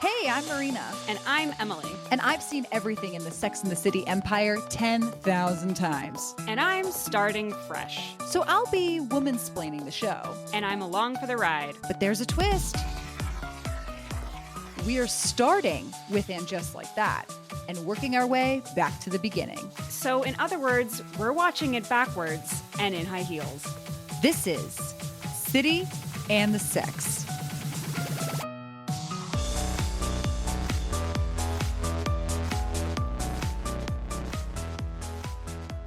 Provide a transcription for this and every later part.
Hey, I'm Marina. And I'm Emily. And I've seen everything in the Sex and the City empire 10,000 times. And I'm starting fresh. So I'll be woman-splaining the show. And I'm along for the ride. But there's a twist. We're starting with And Just Like That and working our way back to the beginning. So in other words, we're watching it backwards and in high heels. This is City and the Sex.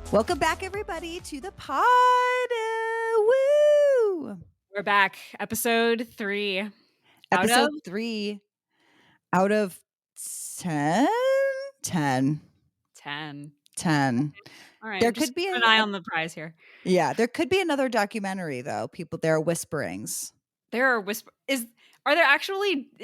Welcome back, everybody, to the pod. Woo! We're back. Episode 3. Episode 3 out of 10? 10. 10. 10. All right. There could be an eye on the prize here. Yeah, there could be another documentary, though. There are whisperings. There are is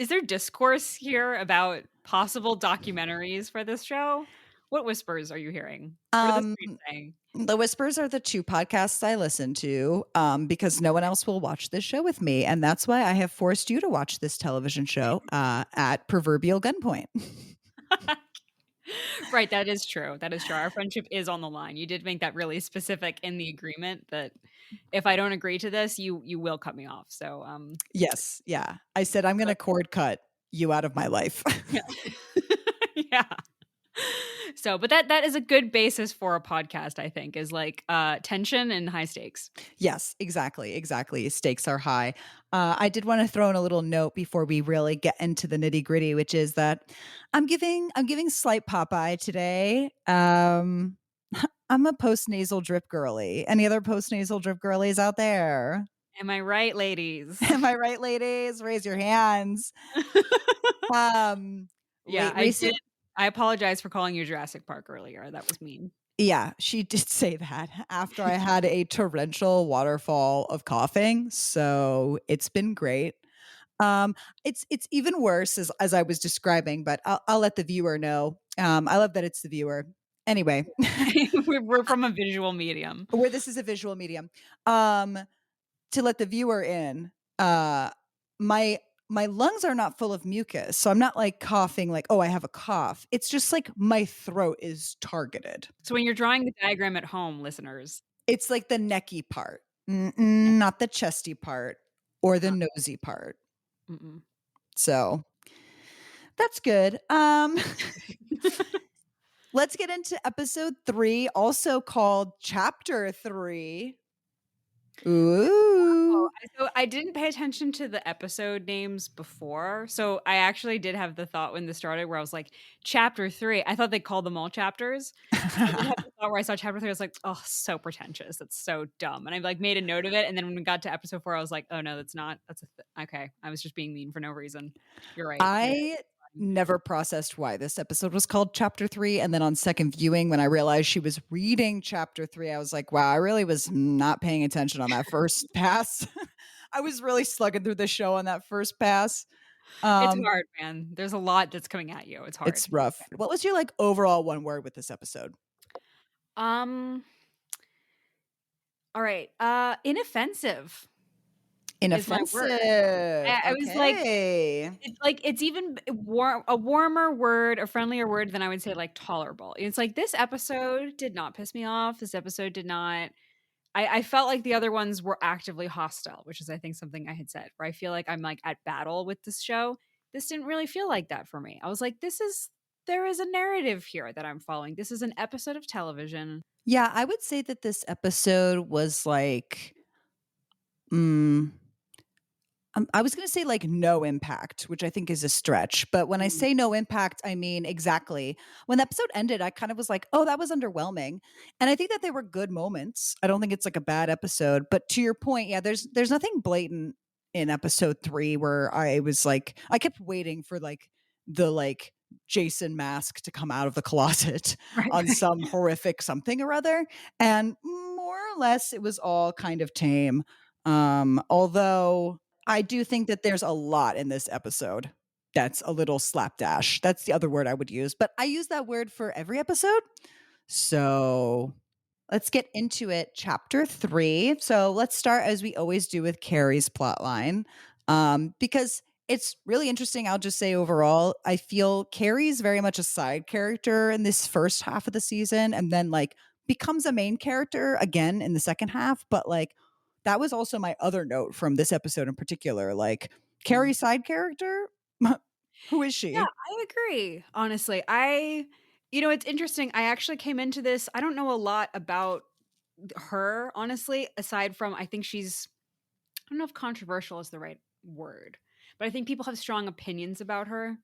there discourse here about possible documentaries for this show? What whispers are you hearing? What are the streets saying? The whispers are the 2 podcasts I listen to because no one else will watch this show with me. And that's why I have forced you to watch this television show at proverbial gunpoint. Right. That is true. Our friendship is on the line. You did make that really specific in the agreement that if I don't agree to this, you will cut me off. So yes. Yeah. I said I'm going to cord cut you out of my life. Yeah. Yeah. So, but that is a good basis for a podcast, I think, is like tension and high stakes. Yes, exactly. Stakes are high. I did want to throw in a little note before we really get into the nitty gritty, which is that I'm giving slight Popeye today. I'm a post-nasal drip girly. Any other post-nasal drip girlies out there? Am I right, ladies? Am I right, ladies? Raise your hands. Yeah, I apologize for calling you Jurassic Park earlier. That was mean. Yeah, she did say that after I had a torrential waterfall of coughing. So it's been great. It's even worse as I was describing, but I'll let the viewer know. I love that it's the viewer. Anyway, we're from a visual medium. Where this is a visual medium. To let the viewer in, my lungs are not full of mucus. So I'm not like coughing like, oh, I have a cough. It's just like my throat is targeted. So when you're drawing the diagram at home, listeners, it's like the necky part, not the chesty part or the nosy part. So that's good. Let's get into episode 3, also called Chapter 3. Ooh. So I didn't pay attention to the episode names before. So I actually did have the thought when this started where I was like, Chapter 3. I thought they called them all chapters. I did have the thought where I saw Chapter 3. I was like, oh, so pretentious. That's so dumb. And I like made a note of it. And then when we got to episode 4, I was like, oh no, that's not. That's okay. I was just being mean for no reason. You're right. I never processed why this episode was called Chapter 3. And then on second viewing, when I realized she was reading Chapter 3, I was like, wow, I really was not paying attention on that first pass. I was really slugging through the show on that first pass. It's hard, man. There's a lot that's coming at you. It's hard. It's rough. What was your like overall one word with this episode? All right. Inoffensive. Inoffensive. I was like, it's even a warmer word, a friendlier word than I would say like tolerable. It's like this episode did not piss me off. This episode did not. I felt like the other ones were actively hostile, which is I think something I had said. Where I feel like I'm like at battle with this show. This didn't really feel like that for me. I was like, there is a narrative here that I'm following. This is an episode of television. Yeah, I would say that this episode was like, I was going to say like no impact, which I think is a stretch. But when I say no impact, I mean exactly. When the episode ended, I kind of was like, oh, that was underwhelming. And I think that they were good moments. I don't think it's like a bad episode. But to your point, yeah, there's nothing blatant in episode 3 where I was like, I kept waiting for like the like Jason mask to come out of the closet on some horrific something or other. And more or less, it was all kind of tame. Although I do think that there's a lot in this episode that's a little slapdash. That's the other word I would use, but I use that word for every episode. So let's get into it. Chapter 3. So let's start as we always do with Carrie's plotline, because It's really interesting. I'll just say overall, I feel Carrie's very much a side character in this first half of the season and then like becomes a main character again in the second half. But like that was also my other note from this episode in particular. Like Mm. Carrie's side character, who is Yeah, she? I agree, honestly. It's interesting. I actually came into this I don't know a lot about her, honestly, aside from I think she's I don't know if controversial is the right word, but I think people have strong opinions about her.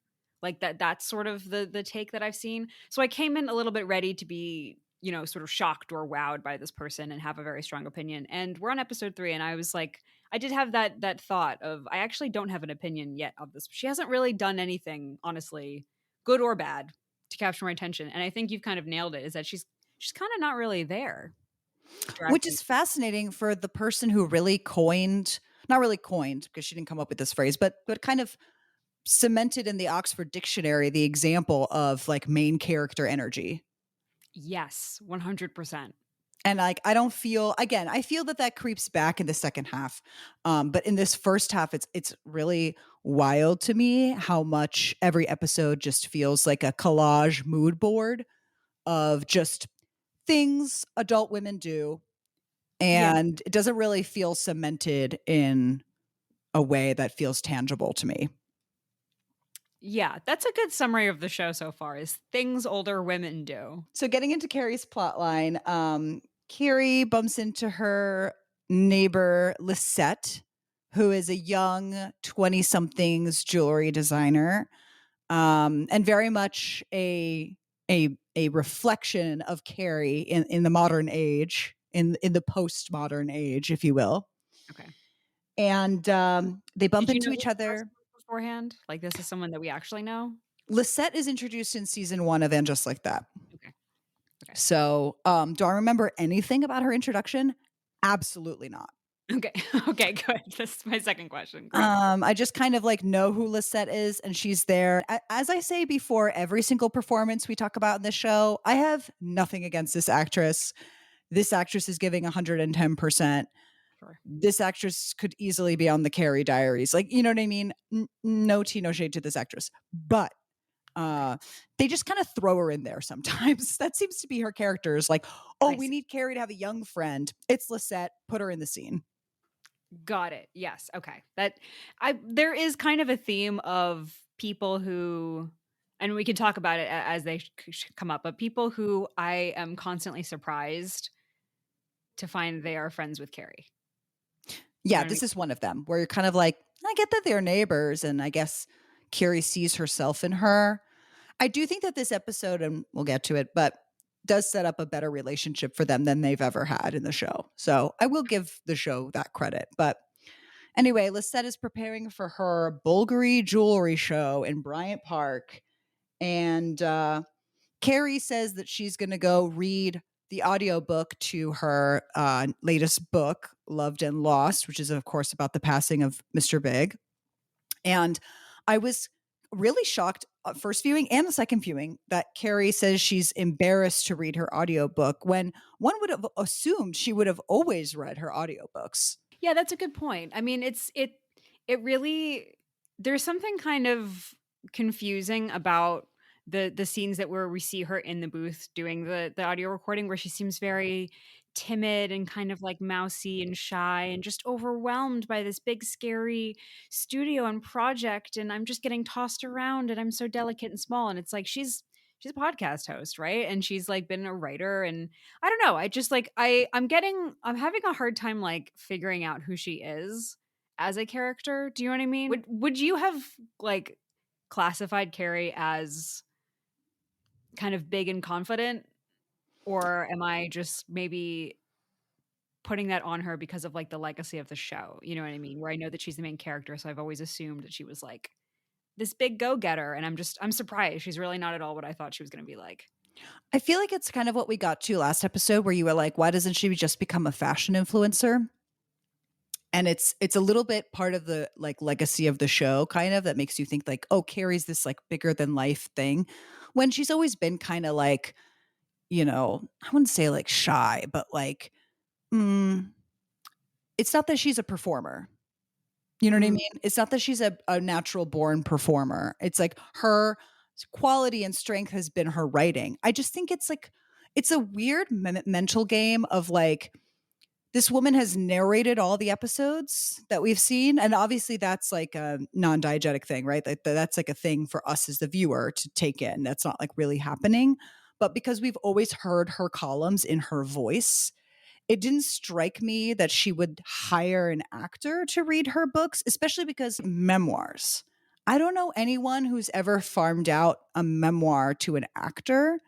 Like that's sort of the take that I've seen. So I came in a little bit ready to be, sort of shocked or wowed by this person and have a very strong opinion. And we're on episode 3 and I was like I did have that thought of I actually don't have an opinion yet of this. She hasn't really done anything, honestly, good or bad, to capture my attention. And I think you've kind of nailed it, is that she's kind of not really there Which directing. is fascinating for the person who really coined, not really coined because she didn't come up with this phrase, but kind of cemented in the Oxford Dictionary the example of like main character energy. Yes, 100%. And like I don't feel, again, I feel that that creeps back in the second half. But in this first half it's really wild to me how much every episode just feels like a collage mood board of just things adult women do, Yeah. and it doesn't really feel cemented in a way that feels tangible to me. Yeah, that's a good summary of the show so far, is things older women do. So getting into Carrie's plotline, Carrie bumps into her neighbor Lisette, who is a young 20-somethings jewelry designer, and very much a reflection of Carrie in the modern age, in the postmodern age, if you will. Okay. And they bump Did you know into this each other. person beforehand? Like, this is someone that we actually know? Lisette is introduced in season 1 of And Just Like That. Okay, okay. So, do I remember anything about her introduction? Absolutely not. Okay, okay, good. This is my second question. Great. I just kind of like know who Lisette is, and she's there. As I say before, every single performance we talk about in this show, I have nothing against this actress. This actress is giving 110%. Sure. This actress could easily be on the Carrie Diaries. Like, you know what I mean? No tea, no shade to this actress. But Okay. uh, they just kind of throw her in there sometimes. That seems to be her character is like, oh, I we see. need Carrie to have a young friend. It's Lisette. Put her in the scene. Got it. Yes. Okay. That I there is kind of a theme of people who and we can talk about it as they come up, but people who I am constantly surprised to find they are friends with Carrie. You Yeah, know what I mean? this is one of them where you're kind of like, I get that they're neighbors. And I guess Carrie sees herself in her. I do think that this episode, and we'll get to it, but does set up a better relationship for them than they've ever had in the show. So I will give the show that credit. But anyway, Lisette is preparing for her Bulgari jewelry show in Bryant Park. And Carrie says that she's going to go read the audiobook to her latest book, Loved and Lost, which is, of course, about the passing of Mr. Big. And I was really shocked first viewing and the second viewing that Carrie says she's embarrassed to read her audiobook when one would have assumed she would have always read her audiobooks. Yeah, that's a good point. I mean, it really there's something kind of confusing about the scenes that where we see her in the booth doing the audio recording where she seems very timid and kind of like mousy and shy and just overwhelmed by this big scary studio and project, and I'm just getting tossed around and I'm so delicate and small, and it's like she's a podcast host, right? And she's like been a writer, and I don't know. I just like I'm having a hard time like figuring out who she is as a character. Do you know what I mean? Would you have like classified Carrie as kind of big and confident, or am I just maybe putting that on her because of like the legacy of the show? You know what I mean? Where I know that she's the main character, so I've always assumed that she was like this big go-getter, and I'm surprised she's really not at all what I thought she was going to be like. I feel like it's kind of what we got to last episode where you were like, why doesn't she just become a fashion influencer? And it's a little bit part of the like legacy of the show kind of that makes you think like, oh, Carrie's this like bigger than life thing when she's always been kind of like, I wouldn't say like shy, but like, mm, it's not that she's a performer. You know what I Mm, mean? It's not that she's a natural born performer. It's like her quality and strength has been her writing. I just think it's like it's a weird mental game of like this woman has narrated all the episodes that we've seen, and obviously that's like a non-diegetic thing, right? That's like a thing for us as the viewer to take in. That's not like really happening. But because we've always heard her columns in her voice, it didn't strike me that she would hire an actor to read her books, especially because memoirs. I don't know anyone who's ever farmed out a memoir to an actor,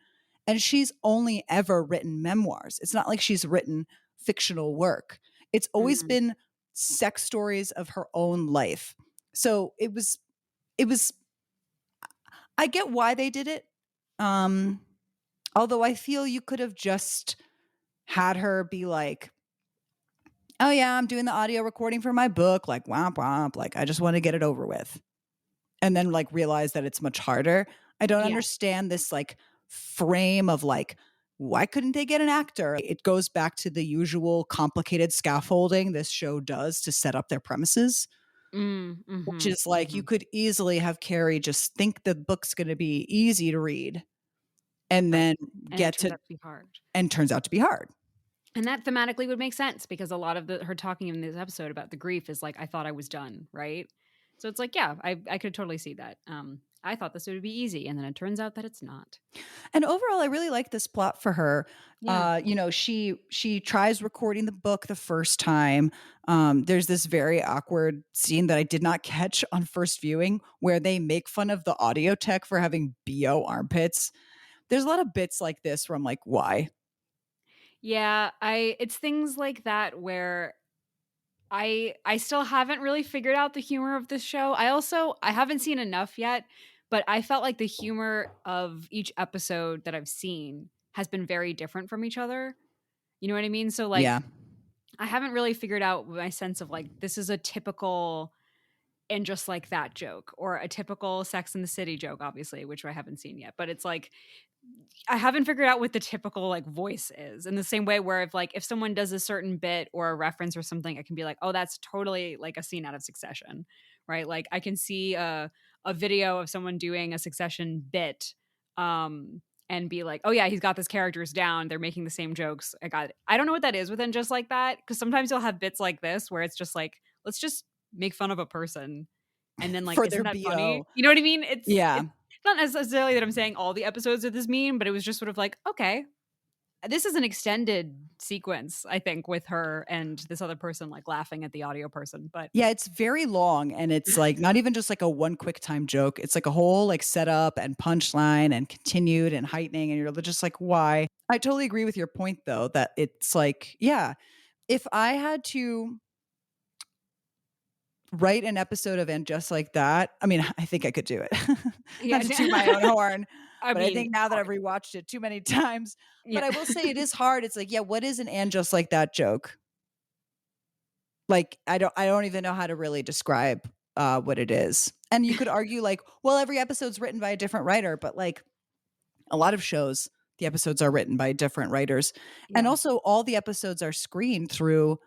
and she's only ever written memoirs. It's not like she's written fictional work. It's always mm, been sex stories of her own life. So it was I get why they did it. Um although I feel you could have just had her be like, "Oh yeah, I'm doing the audio recording for my book, like womp womp, like I just want to get it over with." And then like realize that it's much harder. I don't yeah. understand this like frame of like why couldn't they get an actor? It goes back to the usual complicated scaffolding this show does to set up their premises, which Mhm, is like you mhm. could easily have Carrie just think the book's going to be easy to read and Right, then and it get turns to out to be hard. and turns out to be hard. And that thematically would make sense because a lot of her talking in this episode about the grief is like, "I thought I was done," right? So it's like, yeah, I could totally see that. I thought this would be easy, and then it turns out that it's not. And overall, I really like this plot for her. Yeah. She tries recording the book the first time. There's this very awkward scene that I did not catch on first viewing where they make fun of the audio tech for having BO armpits. There's a lot of bits like this where I'm like, why? Yeah, I it's things like that where I still haven't really figured out the humor of this show. I haven't seen enough yet, but I felt like the humor of each episode that I've seen has been very different from each other. You know what I mean? So like Yeah. I haven't really figured out my sense of like this is a typical and just like that joke or a typical Sex in the City joke, obviously, which I haven't seen yet. But it's like I haven't figured out what the typical like voice is in the same way where if someone does a certain bit or a reference or something, I can be like, oh, that's totally like a scene out of Succession, right? Like I can see a video of someone doing a Succession bit, and be like, oh yeah, he's got this characters down. They're making the same jokes. I got it. I don't know what that is within just like that because sometimes you'll have bits like this where it's just like, let's just make fun of a person, and then like, For isn't their that funny? BO. You know what I mean? It's Yeah. not necessarily that I'm saying all the episodes of this mean, but it was just sort of like, okay, this is an extended sequence, I think, with her and this other person like laughing at the audio person. But Yeah, it's very long and it's like not even just like a one quick time joke. It's like a whole like setup and punchline and continued and heightening and you're just like, why? I totally agree with your point though that it's like, yeah, if I had to write an episode of And Just Like That, I mean, I think I could do it. Not yeah, to toot my own horn, I but I mean, think now that I've rewatched it too many times, but yeah, I will say it is hard. It's like, yeah, what is an And Just Like That joke? Like, I don't even know how to really describe, what it is. And you could argue like, well, every episode's written by a different writer, but like a lot of shows, the episodes are written by different writers. And yeah. also all the episodes are screened through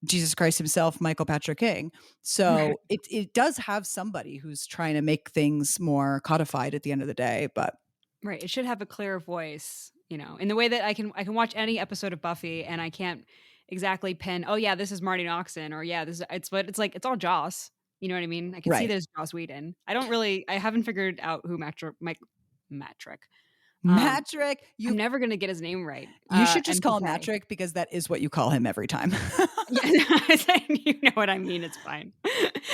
Jesus Christ himself, Michael Patrick King. Right. So it does have somebody who's trying to make things more codified at the end of the day, but Right. It should have a clear voice, in the way that I can watch any episode of Buffy and I can't exactly pin, oh yeah, this is Marty Noxon, or yeah, this is it's like it's all Joss. You know what I mean? I can see right. there's Joss Whedon. I haven't figured out who Matrick. Um, Matrick, I'm never gonna get his name right. you should just call him MPK. Matrick because that is what you call him every time. Yeah, you know what I mean, it's fine.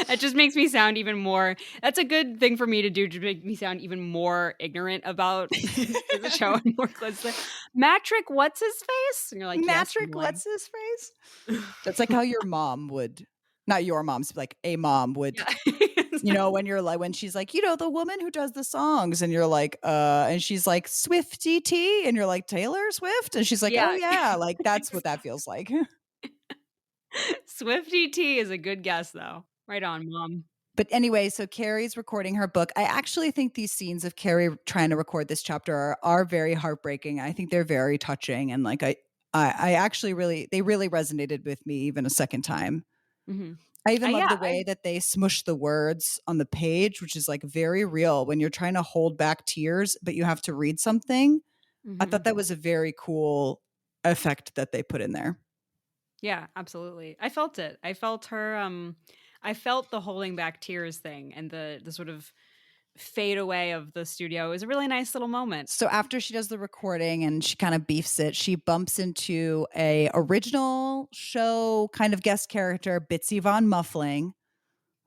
It just makes me sound even more that's a good thing for me to do to make me sound even more ignorant about the show and more close to Matrick, what's his face? And you're like, "Yes, Matrick, Emily." what's his face? That's like how your mom would not your mom's, like a mom would, Yeah. when you're like when she's like, the woman who does the songs and you're like, and she's like Swifty T and you're like Taylor Swift and she's like, "Oh Yeah. yeah." Like that's what that feels like. Swifty T is a good guess, though. Right on, mom. But anyway, so Carrie's recording her book. I actually think these scenes of Carrie trying to record this chapter are very heartbreaking. I think they're very touching and like I actually really they really resonated with me even a second time. Mhm. I even love Yeah, the way that they smush the words on the page, which is, like, very real when you're trying to hold back tears, but you have to read something. I thought mhm. that was a very cool effect that they put in there. Yeah, absolutely. I felt it. I felt her, I felt the holding back tears thing and the sort of fade away of the studio. It was a really nice little moment. So after she does the recording and she kind of beefs it, she bumps into a original show kind of guest character, Bitsy Von Muffling,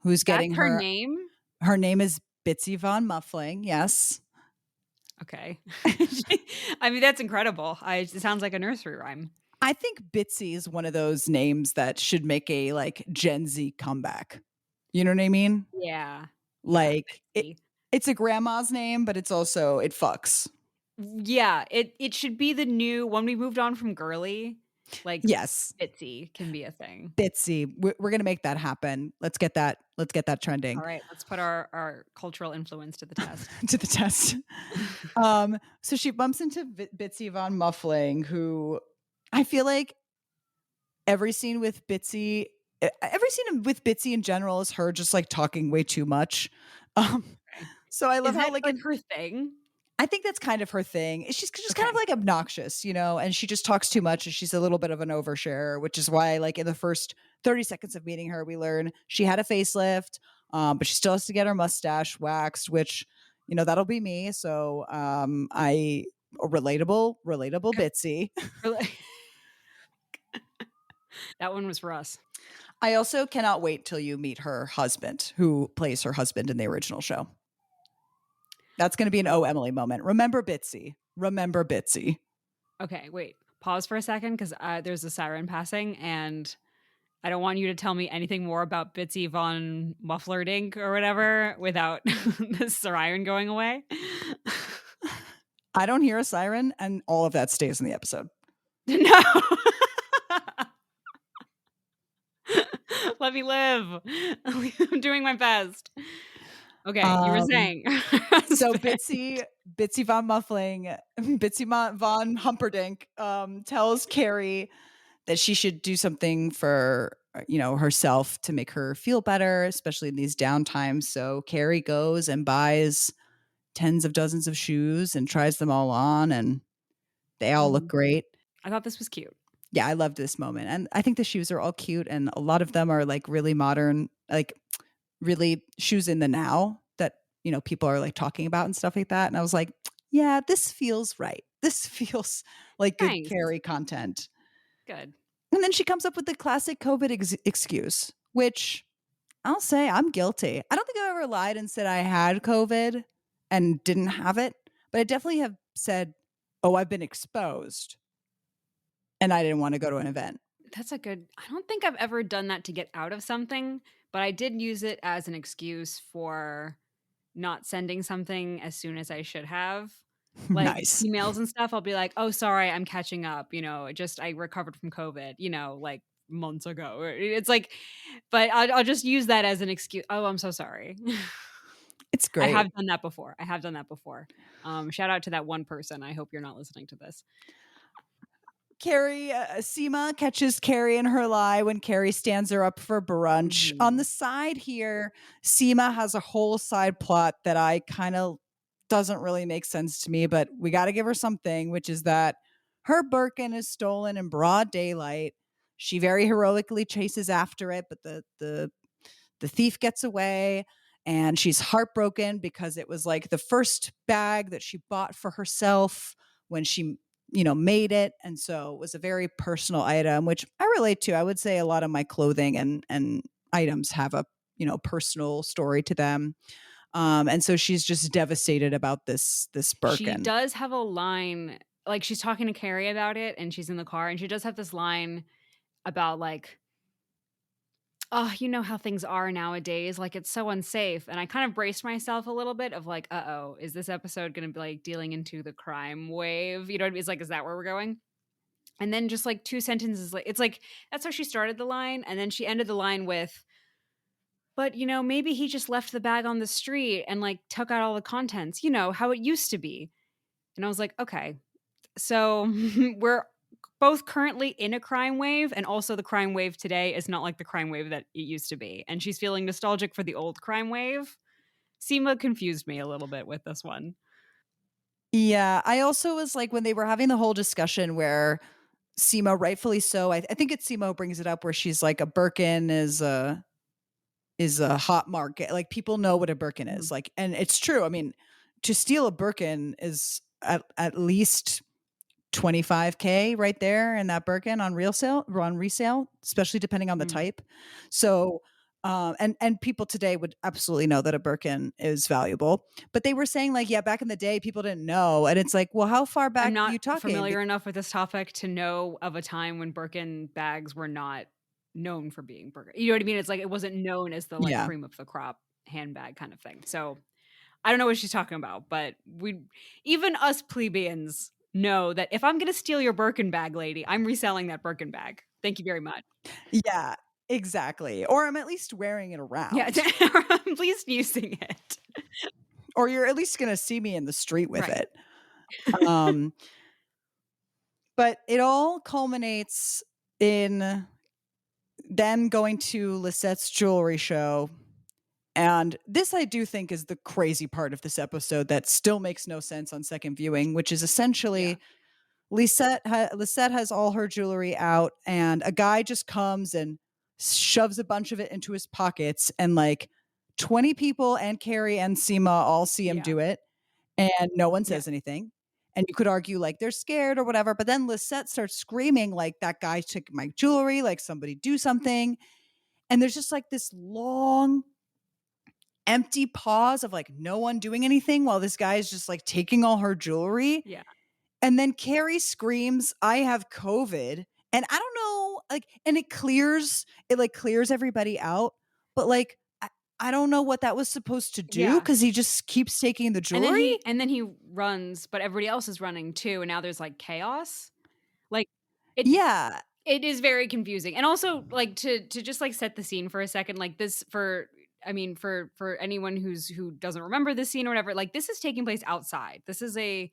who's That's getting her her name? her name is Bitsy Von Muffling, yes. Okay. I mean, that's incredible. It sounds like a nursery rhyme. I think Bitsy is one of those names that should make a, like, Gen Z comeback. You know what I mean? Yeah. Yeah, Like, Bitsy. it's a grandma's name, but it's also it fucks. Yeah, it should be the new when we moved on from girly, like, Yes, Bitsy can be a thing. Bitsy. We're gonna make that happen. Let's get that trending Alright, let's put our cultural influence to the test. to the test. So she bumps into Bitsy Von Muffling, who I feel like every scene with Bitsy every scene with Bitsy in general is her just, like, talking way too much. Um, Okay. so I love Is how, that, like, like, in her thing? I think that's kind of her thing. She's just kind of, Okay. like, obnoxious, and she just talks too much, and she's a little bit of an oversharer, which is why, like, in the first 30 seconds of meeting her, we learn she had a facelift, but she still has to get her mustache waxed, which, that'll be me. So, I relatable Good. Bitsy. Really that one was for us. I also cannot wait till you meet her husband, who plays her husband in the original show. That's gonna be an "Oh, Oh, Emily" moment. Remember Bitsy. Remember Bitsy. okay, wait. Pause for a second 'cause, there's a siren passing, and I don't want you to tell me anything more about Bitsy von Mufflerdink or whatever without the siren going away. I don't hear a siren, and all of that stays in the episode. No. Let me live. I'm doing my best. Okay, you were Um, saying. so Husband. Bitsy von Muffling, von Humperdinck, tells Carrie that she should do something for, herself to make her feel better, especially in these down times. So Carrie goes and buys tens of dozens of shoes and tries them all on, and they all look Mhm. great. I thought this was cute. Yeah, I love this moment, and I think the shoes are all cute, and a lot of them are, like, really modern, like, really shoes in the now that, people are, like, talking about and stuff like that, and I was like, "Yeah, this feels right. This feels like good Nice. Carrie content." Good. And then she comes up with the classic COVID excuse, which I'll say I'm guilty. I don't think I've ever lied and said I had COVID and didn't have it, but I definitely have said, "Oh, I've been exposed, and I didn't wanna go to an event." That's a good I don't think I've ever done that to get out of something, but I did use it as an excuse for not sending something as soon as I should have. Like, Nice. emails and stuff, I'll be like, "Oh, sorry, I'm catching up," I recovered from COVID, like, months ago, or it's like but I'll just use that as an excuse. "Oh, I'm so sorry." It's I great. have done that before. I have done that before. Shout out to that one person. I hope you're not listening to this. Carrie, Seema catches Carrie in her lie when Carrie stands her up for brunch. On Mhm. the side here, Seema has a whole side plot that I kind of doesn't really make sense to me, but we got to give her something, which is that her Birkin is stolen in broad daylight. She very heroically chases after it, but the thief gets away, and she's heartbroken because it was like the first bag that she bought for herself when she made it, and so it was a very personal item, which I relate to. I would say a lot of my clothing and items have a personal story to them, and so she's just devastated about this She Birkin. does have a line like, she's talking to Carrie about it, and she's in the car, and she does have this line about, like, "Oh, you know how things are nowadays, like, it's so unsafe," and I kind of braced myself a little bit of, like, "Uh-oh, is this episode gonna be, like, dealing into the crime wave?" You know what I mean? It's like, "Is that where we're going?" And then just, like, 2 sentences it's like that's how she started the line, and then she ended the line with, "But, maybe he just left the bag on the street and, like, took out all the contents, how it used to be." And I was like, "Okay, so we're both currently in a crime wave, and also the crime wave today is not like the crime wave that it used to be, and she's feeling nostalgic for the old crime wave. Seema confused me a little bit with this one. Yeah, I also was like when they were having the whole discussion where Seema, rightfully so, I think it's Seema who brings it up where she's like a Birkin is a hot market. Like people know what a Birkin is. Mhm. Like, and it's true. I mean, to steal a Birkin is at least 25K right there in that Birkin on resale, especially depending on the Mm. type. So, and people today would absolutely know that a Birkin is valuable. But they were saying like, yeah, back in the day, people didn't know, and it's like, well, how far I'm back are not you talking? familiar enough with this topic to know of a time when Birkin bags were not known for being Birkin. You know what I mean? It's like it wasn't known as the, like, Yeah, cream of the crop handbag kind of thing. So, I don't know what she's talking about, but we even us plebeians know that if I'm gonna steal your Birkin bag, lady, I'm reselling that Birkin bag. Thank you very much. yeah, exactly. Or I'm at least wearing it Yeah, around, I'm pleased using it. or you're at least gonna see me in the street with Right. it. Um, but it all culminates in them going to Lisette's jewelry show. And this I do think is the crazy part of this episode that still makes no sense on second viewing, which is Yeah. essentially Lisette has all her jewelry out, and a guy just comes and shoves a bunch of it into his pockets, and like 20 people and Carrie and Seema all see him Yeah. do it, and no one Yeah. says anything. And you could argue like they're scared or whatever, but then Lisette starts screaming like that guy took my jewelry, like somebody do something. And there's just like this long empty pause of like no one doing anything while this guy is just like taking all her jewelry. Yeah. And then Carrie screams, I have COVID. And I don't know, like, and it like clears everybody out. But like, I don't know what that was supposed to do Yeah. because he just keeps taking the And then jewelry. he runs, but everybody else is running too, and now there's, like, chaos. Like, it Yeah. it is very confusing. And also, like, to just, like, set the scene for a second, like, this for I mean, for anyone who doesn't remember this scene or whatever, like, this is taking place outside. This is a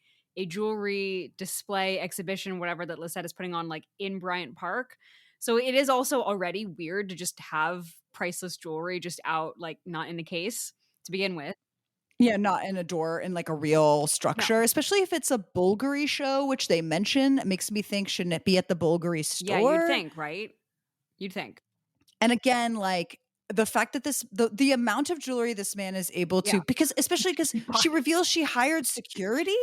jewelry display, exhibition, whatever, that Lisette is putting on, like, in Bryant Park. So, it is also already weird to just have priceless jewelry just out, like, not in a case to begin with. Yeah, not in a door in like a real No. structure, especially if it's a Bulgari show, which they mention. It makes me think, shouldn't it be at the Bulgari Yeah, you'd store? think, right? You'd think. And again, like the fact that the amount of jewelry this man is able Yeah. to, because especially because He bought she reveals she hired security,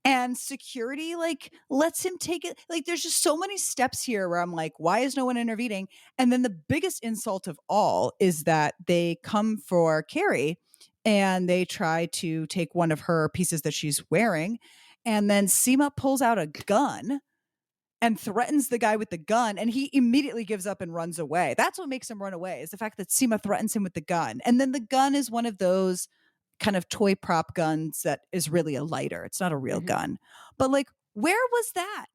and security like lets him take it. Like there's just so many steps here where I'm like, why is no one intervening? And then the biggest insult of all is that they come for Carrie and they try to take one of her pieces that she's wearing, and then Seema pulls out a gun and threatens the guy with the gun, and he immediately gives up and runs away. That's what makes him run away, is the fact that Seema threatens him with the gun. And then the gun is one of those kind of toy prop guns that is really a lighter. It's not a real Mhm. gun. But like, where was that?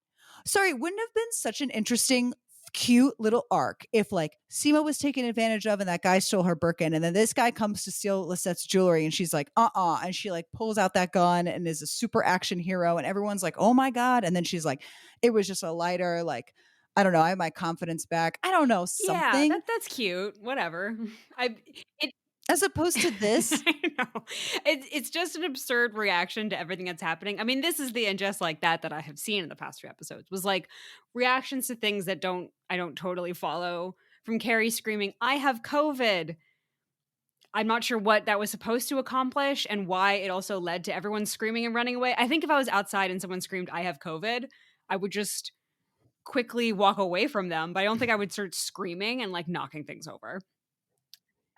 Sorry, wouldn't have been such an interesting, cute little arc if like Seema was taken advantage of and that guy stole her Birkin, and then this guy comes to steal Lisette's jewelry and she's like, and she like pulls out that gun and is a super action hero and everyone's like, oh my God. And then she's like, it was just a lighter, like, I don't know, I have my confidence back. I don't know, Yeah, something. that's cute, whatever. I it As opposed to this. I know. It's just an absurd reaction to everything that's happening. I mean, this is the "and just like that" I have seen in the past 2 episodes, was, like, reactions to things that I don't totally follow, from Carrie screaming, "I have COVID." I'm not sure what that was supposed to accomplish and why it also led to everyone screaming and running away. I think if I was outside and someone screamed, "I have COVID," I would just quickly walk away from them, but I don't think I would start screaming and, like, knocking things over.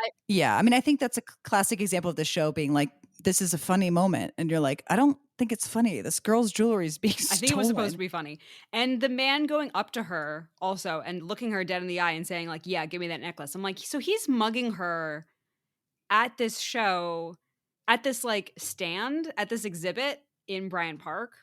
I Yeah, I mean, I think that's a classic example of the show being like, this is a funny moment, and you're like, I don't think it's funny. This girl's jewelry is being I think it was supposed to stolen. be funny. And the man going up to her also and looking her dead in the eye and saying, like, "Yeah, give me that necklace." I'm like, so he's mugging her at this show, at this, like, stand, at this exhibit in Bryant Park,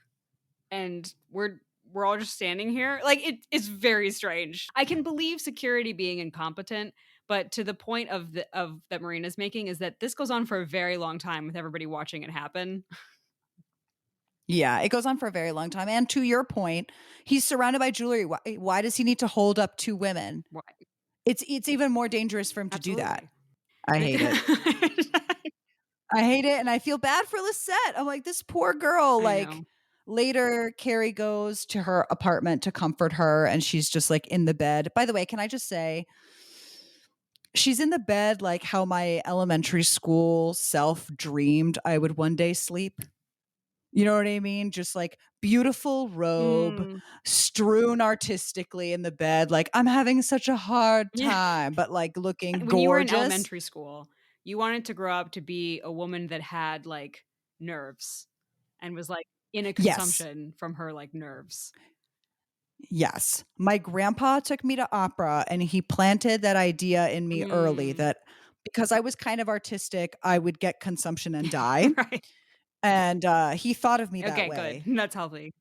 and we're all just standing here. Like, it's very strange. I can believe security being incompetent, but to the point of that Marina's making is that this goes on for a very long time with everybody watching it happen. Yeah, it goes on for a very long time, and to your point, he's surrounded by jewelry. Why does he need to hold up 2 women? Right. It's even more dangerous for him to do that. Absolutely. I Like hate it. I hate it, and I feel bad for Lisette. I'm like, "This poor girl," I like, know. later, Carrie goes to her apartment to comfort her, and she's just, like, in the bed. By the way, can I just say, she's in the bed like how my elementary school self dreamed I would one day sleep. You know what I mean? Just like beautiful robe, Mm. strewn artistically in the bed, like, "I'm having such a hard Yeah. time," but, like, looking When you were in gorgeous. elementary school, you wanted to grow up to be a woman that had, like, nerves and was, like, in a Yes. consumption from her, like, nerves. Yes. My grandpa took me to opera, and he planted that idea in me early Mm. that because I was kind of artistic, I would get consumption and die, Right. and, he thought of me that Okay, good. way That's healthy.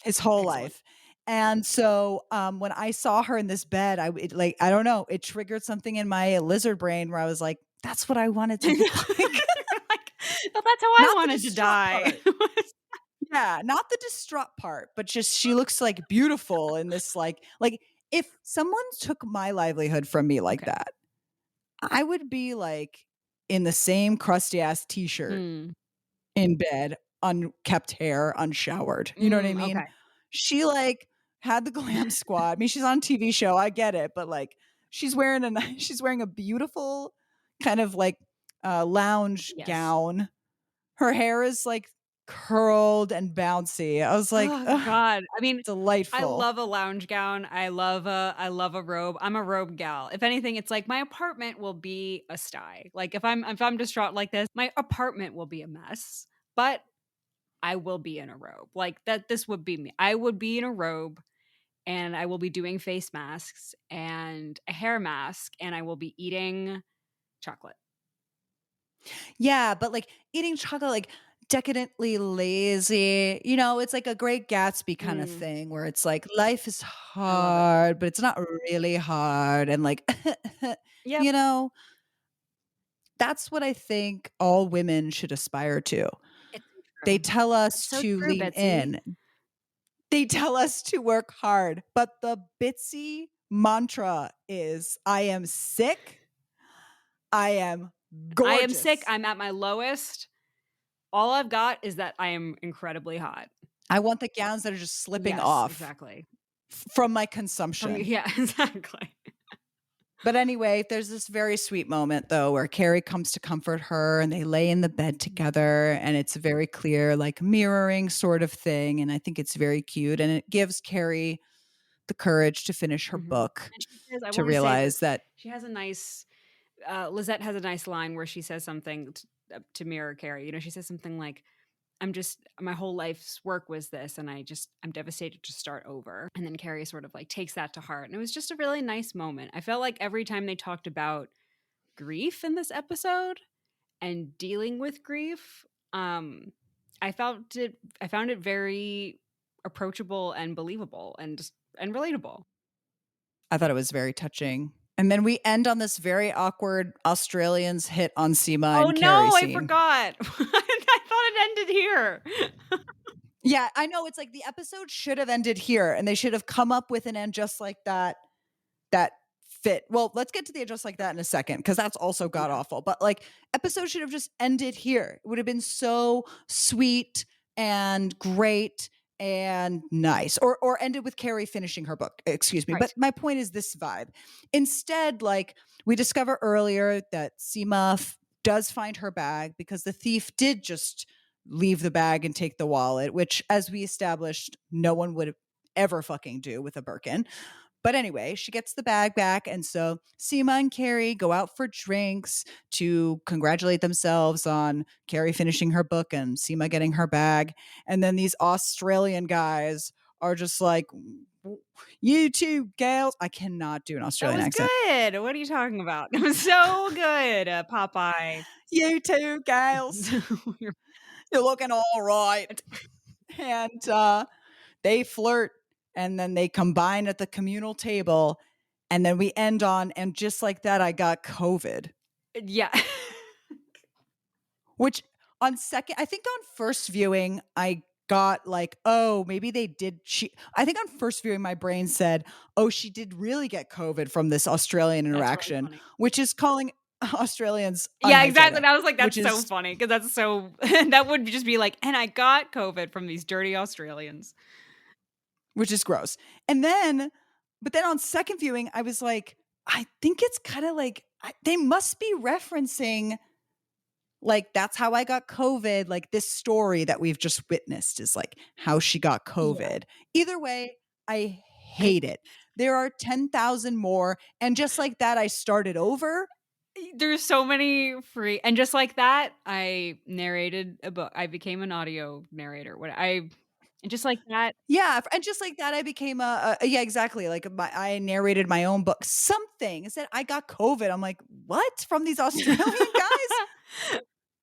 his whole Excellent. life, and so, when I saw her in this bed, like, I don't know, it triggered something in my lizard brain where I was like, "That's what I wanted to look like." You're like, "Well, that's how I Not the wanted to distraught die." part. Yeah, not the distraught part, but just she looks, like, beautiful in this, like, if someone took my livelihood from me like Okay. that, I would be, like, in the same crusty ass t-shirt Mm. in bed, unkept hair, unshowered, you know what I mean? Okay. She, like, had the glam squad. I mean, she's on a TV show, I get it, but, like, she's wearing a beautiful kind of, like, lounge Yes. gown. Her hair is, like, curled and bouncy. I was like, Oh "Ugh, god. I mean, I delightful." love a lounge gown. I love a robe. I'm a robe gal. If anything, it's like my apartment will be a sty. Like if I'm distraught like this, my apartment will be a mess. But I will be in a robe. Like that this would be me. I would be in a robe and I will be doing face masks and a hair mask and I will be eating chocolate. Yeah, but, like, eating chocolate, like, decadently lazy, it's like a Great Gatsby kinda Mm, thing where it's like, life is I love it. hard, but it's not really hard, and, like, Yep. you know, that's what I think all women should aspire to. It's so They true. tell It's us so to true, lean Betsy. in. They tell us to work hard, but the Bitsy mantra is, "I am sick, I am I am sick. gorgeous. I'm at my lowest. All I've got is that I am incredibly hot. I want the gowns that are just slipping Yes, off exactly. from my From consumption." yeah, exactly. But anyway, there's this very sweet moment though where Carrie comes to comfort her and they lay in the bed together and it's a very clear like mirroring sort of thing and I think it's very cute and it gives Carrie the courage to finish her Mhm. book And she says I to wanna say that realize that she has a nice Lisette has a nice line where she says something to mirror Carrie. You know, she says something like, "I'm just my whole life's work was this, and I'm devastated to start over." And then Carrie sort of like takes that to heart, and it was just a really nice moment. I felt like every time they talked about grief in this episode and dealing with grief, um, I found it very approachable and believable and relatable. I thought it was very touching. And then we end on this very awkward Australians hit on Seema Oh and Carrie no, I scene. forgot. I thought it ended here. Yeah, I know it's like the episode should have ended here and they should have come up with an end just like that fit. Well, let's get to the just like that in a second because that's also god Yeah. awful. But like, episode should have just ended here. It would have been so sweet and great and nice, or ended with Carrie finishing her book. Excuse me. But Right. my point is this vibe. Instead, like we discover earlier that Seema does find her bag because the thief did just leave the bag and take the wallet, which, as we established, no one would ever fucking do with a Birkin. But anyway, she gets the bag back. And so Seema and Carrie go out for drinks to congratulate themselves on Carrie finishing her book and Seema getting her bag. And then these Australian guys are just like, "You two gals." I cannot do an That Australian was accent. good. What are you talking about? That was so good, Popeye. "You two gals, You're you're looking all right." And they flirt and then they combine at the communal table. And then we end on, and just like that, I got COVID, yeah. which on second, I think on first viewing, I got like, oh, maybe they did. I think on first viewing, my brain said, oh, she did really get COVID from this Australian That's really interaction, funny. which is calling Australians Yeah, exactly, and unhygienic, I was like, which "That's so is funny because that's so that would just be like, "And I got COVID from these dirty Australians." gross. And then, but then on second viewing, I was like, I think it's kind of like they must be referencing like that's how I got COVID. Like this story that we've just witnessed is like how she got Yeah. COVID. Either way, I hate it. There are 10,000 more. And just like that, I started over. There's so many free and just like that, I narrated a book. I became an audio narrator. What I and just like that. Yeah. And just like that, I became yeah, exactly. Like I narrated my own book. Something it said I got COVID. I'm like, what? From these Australian guys?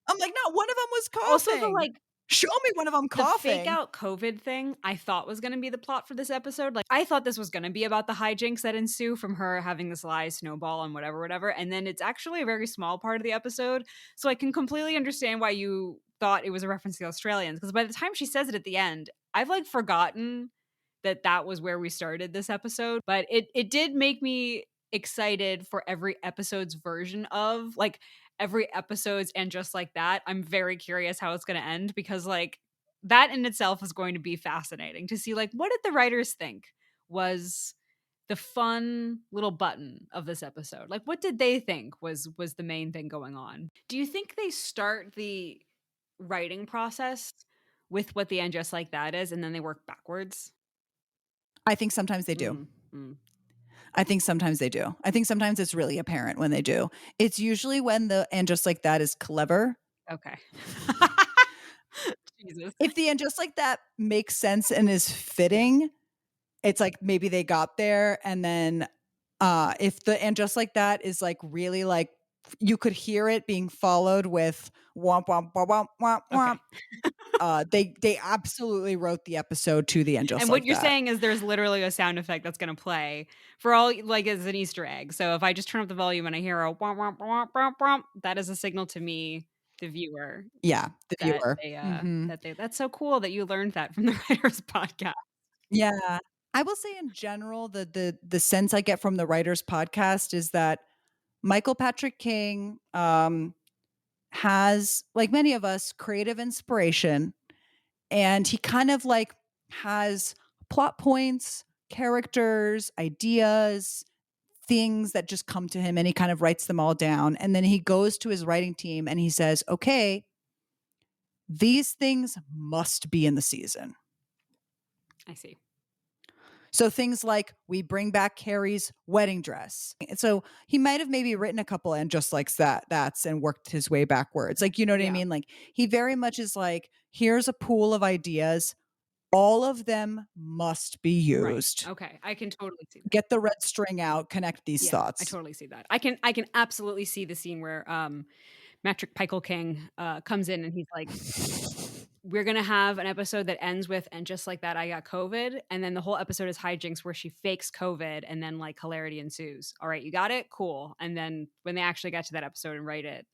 I'm like, not one of them was Also, the, coughing. like, Show me one of them the fake coughing. out COVID thing, I thought was gonna be the plot for this episode. Like, I thought this was gonna be about the hijinks that ensue from her having this lie snowball and whatever, whatever. And then it's actually a very small part of the episode. So I can completely understand why you thought it was a reference to the Australians. Because by the time she says it at the end, I've like forgotten that that was where we started this episode. But it did make me excited for every episode's version of like every episode's and just like that. I'm very curious how it's going to end because like that in itself is going to be fascinating to see like what did the writers think was the fun little button of this episode. Like what did they think was the main thing going on? Do you think they start the writing process with what the end just like that is and then they work backwards? I think sometimes they do. Mm, mm, I think sometimes they do. I think sometimes it's really apparent when they do. It's usually when the and just like that is clever. okay. Jesus. If the and just like that makes sense and is Yeah. fitting, it's like maybe they got there and then if the and just like that is like really like you could hear it being followed with womp womp womp womp womp womp. Okay. They absolutely wrote the episode to the end just And what like you're that. saying is there's literally a sound effect that's gonna play for all like, as an Easter egg. So if I just turn up the volume and I hear a "womp, womp, womp, womp, womp," that is a signal to me, the viewer, Yeah, the that viewer. they, Mhm. that they that's so cool that you learned that from the writers podcast. Yeah. I will say in general, the sense I get from the writers podcast is that Michael Patrick King has, like many of us, creative inspiration, and he kind of like has plot points, characters, ideas, things that just come to him, and he kind of writes them all down. And then he goes to his writing team and he says, "Okay, these things must be in the season." I see. So things like we bring back Carrie's wedding dress. And so he might have maybe written a couple and just like that's and worked his way backwards. Like, you know what I Yeah. mean? Like he very much is like, here's a pool of ideas. All of them must be Right. used. Okay. I can totally see that. Get the red string out, connect these Yeah, I thoughts. totally see that. I can absolutely see the scene where, Patrick Michael King, comes in and he's like, we're gonna have an episode that ends with "and just like that, I got COVID," and then the whole episode is hijinks where she fakes COVID, and then like hilarity ensues. All right, you got it, cool. And then when they actually get to that episode and write it,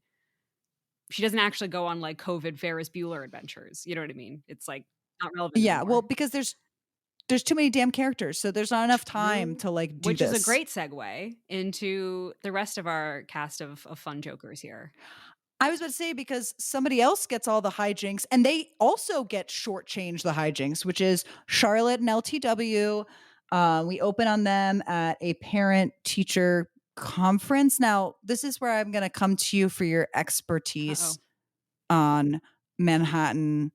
she doesn't actually go on like COVID Ferris Bueller adventures. You know what I mean? It's like not relevant Yeah, well, anymore. because there's too many damn characters, so there's not enough time True, to like do which is a this. great segue into the rest of our cast of fun jokers here. I was about to say because somebody else gets all the hijinks and they also get shortchanged the hijinks, which is Charlotte and LTW. We open on them at a parent teacher conference. Now, this is where I'm going to come to you for your Uh oh. expertise on Manhattan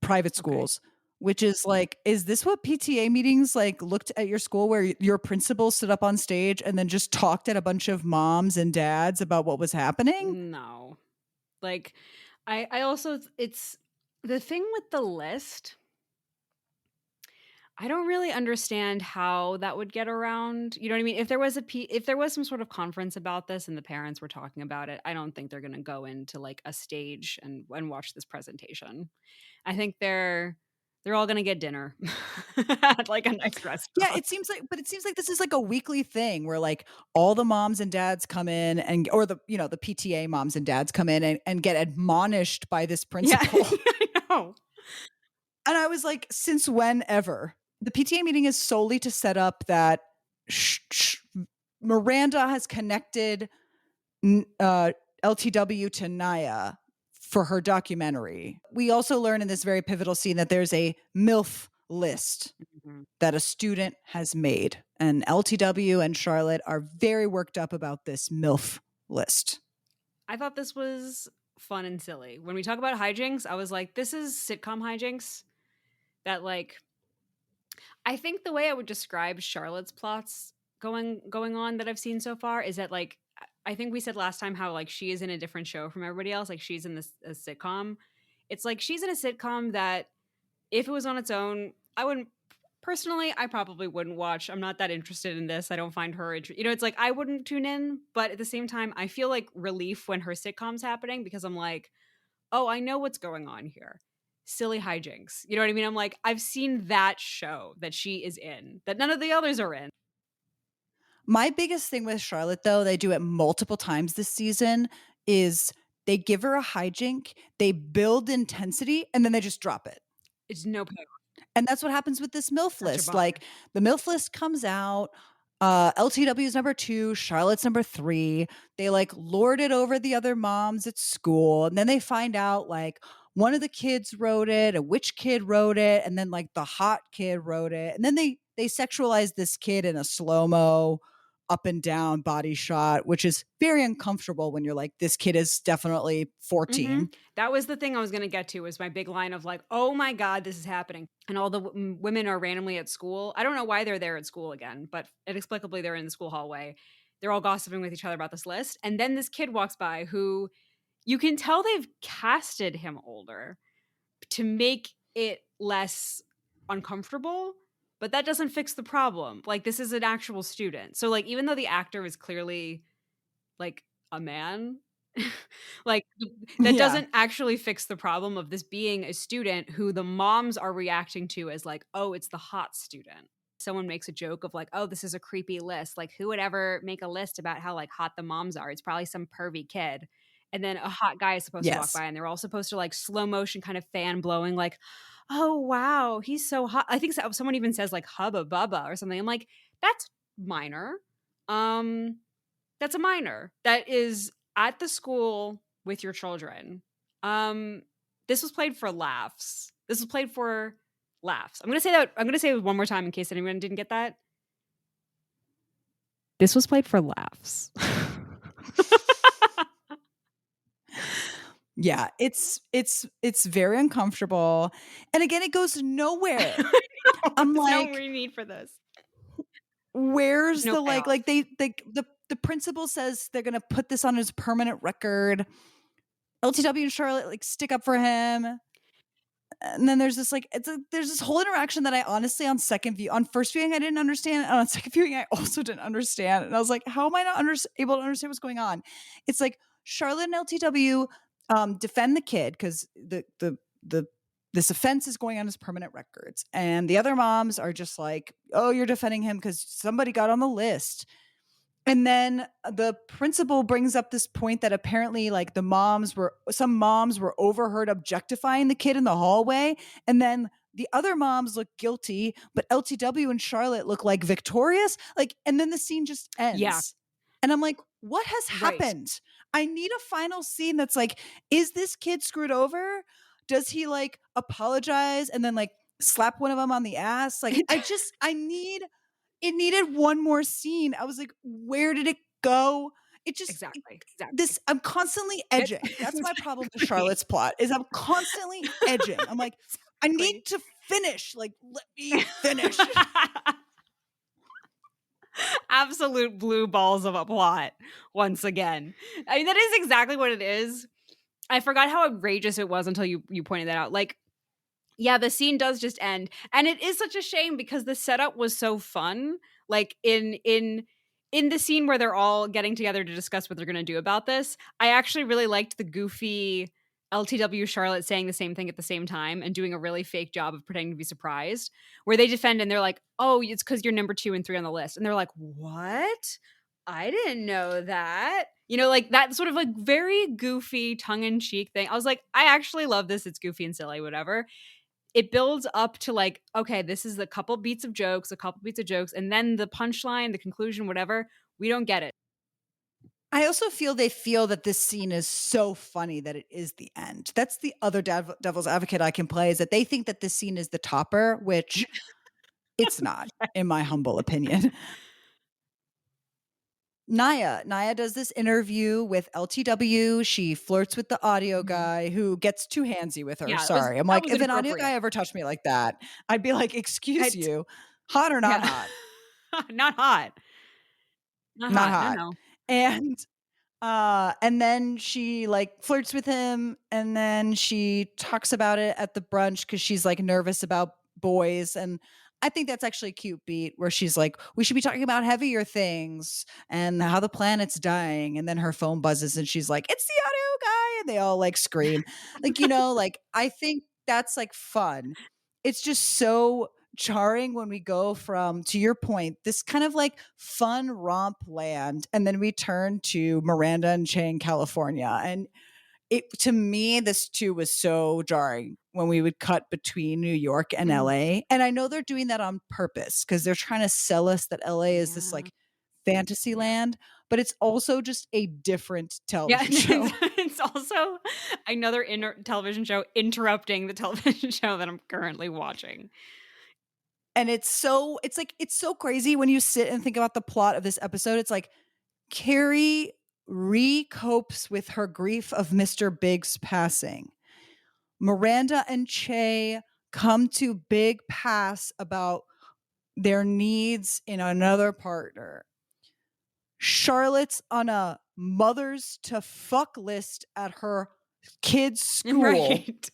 private Okay. schools, which is like, is this what PTA meetings like looked at your school where your principal stood up on stage and then just talked at a bunch of moms and dads about what was happening? No. Like, I also it's the thing with the list, I don't really understand how that would get around. You know what I mean? If there was some sort of conference about this and the parents were talking about it, I don't think they're gonna go into like a stage and watch this presentation. I think they're all gonna get dinner at like a nice Yeah, restaurant. it seems like but it seems like this is like a weekly thing where like all the moms and dads come in and or the the PTA moms and dads come in and get admonished by this Yeah, principal. I know. And I was like, since when ever? The PTA meeting is solely to set up that Miranda has connected LTW to Naya for her documentary. We also learn in this very pivotal scene that there's a MILF list Mhm. that a student has made. And LTW and Charlotte are very worked up about this MILF list. I thought this was fun and silly. When we talk about hijinks, I was like, this is sitcom hijinks that like I think the way I would describe Charlotte's plots going on that I've seen so far is that like I think we said last time how like she is in a different show from everybody else, like she's in this a sitcom. It's like she's in a sitcom that if it was on its own, I wouldn't personally, I probably wouldn't watch. I'm not that interested in this. I don't find her it's like I wouldn't tune in, but at the same time, I feel like relief when her sitcom's happening because I'm like, "Oh, I know what's going on here. Silly hijinks." You know what I mean? I'm like, I've seen that show that she is in, that none of the others are in. My biggest thing with Charlotte, though, they do it multiple times this season, is they give her a hijink, they build intensity, and then they just drop it. It's no payoff. And that's what happens with this MILF Such a list. bummer. Like the MILF list comes out, LTW is number 2, Charlotte's number 3. They like lord it over the other moms at school. And then they find out like one of the kids wrote it, and which kid wrote it, and then like the hot kid wrote it. And then they sexualize this kid in a slow-mo up and down body shot, which is very uncomfortable when you're like, this kid is definitely 14. That was the thing I was going to get to was my big line of like, oh my God, this is happening. And all the women are randomly at school. I don't know why they're there at school again, but inexplicably they're in the school hallway. They're all gossiping with each other about this list. And then this kid walks by who you can tell they've casted him older to make it less uncomfortable, but that doesn't fix the problem. Like this is an actual student. So like even though the actor is clearly like a man, like that Yeah. doesn't actually fix the problem of this being a student who the moms are reacting to as like, oh, it's the hot student. Someone makes a joke of like, oh, this is a creepy list. Like who would ever make a list about how like hot the moms are? It's probably some pervy kid. And then a hot guy is supposed to walk Yes. by and they're all supposed to like slow motion kind of fan blowing like, oh wow, he's so hot. I think someone even says like hubba bubba or something. I'm like, that's minor. That's a minor that is at the school with your children. This was played for laughs. This was played for laughs. I'm going to say it one more time in case anyone didn't get that. This was played for laughs. Yeah, it's very uncomfortable. And again, it goes nowhere. I'm There's no like, need for this. where's No the payoff. like the principal says they're gonna put this on his permanent record. LTW and Charlotte like stick up for him. And then there's this like there's this whole interaction that I honestly on first viewing I didn't understand, and on second viewing I also didn't understand. And I was like, how am I not able to understand what's going on? It's like Charlotte and LTW defend the kid because the this offense is going on his permanent records, and the other moms are just like, oh, you're defending him because somebody got on the list. And then the principal brings up this point that apparently like some moms were overheard objectifying the kid in the hallway. And then the other moms look guilty, but LTW and Charlotte look like victorious. Like, and then the scene just ends. Yeah. And I'm like, what has Right. happened? I need a final scene that's like, is this kid screwed over? Does he like apologize and then like slap one of them on the ass? Like, it needed one more scene. I was like, where did it go? It just Exactly. I'm constantly edging. That's my problem with Charlotte's plot is I'm constantly edging. I'm like, I need to finish. Like, let me finish. Absolute blue balls of a plot once again. I mean, that is exactly what it is. I forgot how outrageous it was until you pointed that out. Like, yeah, the scene does just end. And it is such a shame because the setup was so fun. Like in the scene where they're all getting together to discuss what they're going to do about this, I actually really liked the goofy LTW Charlotte saying the same thing at the same time and doing a really fake job of pretending to be surprised, where they defend and they're like, "Oh, it's because you're number 2 and 3 on the list," and they're like, "What? I didn't know that." You know, like that sort of like very goofy tongue in cheek thing. I was like, I actually love this. It's goofy and silly, whatever. it builds up to like, okay, this is a couple beats of jokes, and then the punchline, the conclusion, whatever, we don't get it. I also feel they feel that this scene is so funny that it is the end. That's the other devil's advocate I can play, is that they think that this scene is the topper, which it's not, in my humble opinion. Naya does this interview with LTW. She flirts with the audio guy who gets too handsy with her. Yeah, Sorry. I'm that like, was if an audio inappropriate. guy ever touched me like that, I'd be like, excuse It you, hot or not Yeah. hot? Not hot. Not Not hot. No, hot. no. And then she like flirts with him, and then she talks about it at the brunch because she's like nervous about boys. And I think that's actually a cute beat where she's like, we should be talking about heavier things and how the planet's dying. And then her phone buzzes and she's like, it's the audio guy. And they all like scream. Like, like I think that's like fun. It's just so charring when we go from, to your point, this kind of like fun romp land, and then we turn to Miranda and Che in California. And it, to me, this too was so jarring when we would cut between New York and LA. And I know they're doing that on purpose because they're trying to sell us that LA is this like fantasy land, but it's also just a different Yeah, television show. it's also another television show interrupting the television show that I'm currently watching. And it's so crazy when you sit and think about the plot of this episode. It's like Carrie recopes with her grief of Mr. Big's passing. Miranda and Che come to big pass about their needs in another partner. Charlotte's on a mothers to fuck list at her kids' school. Right.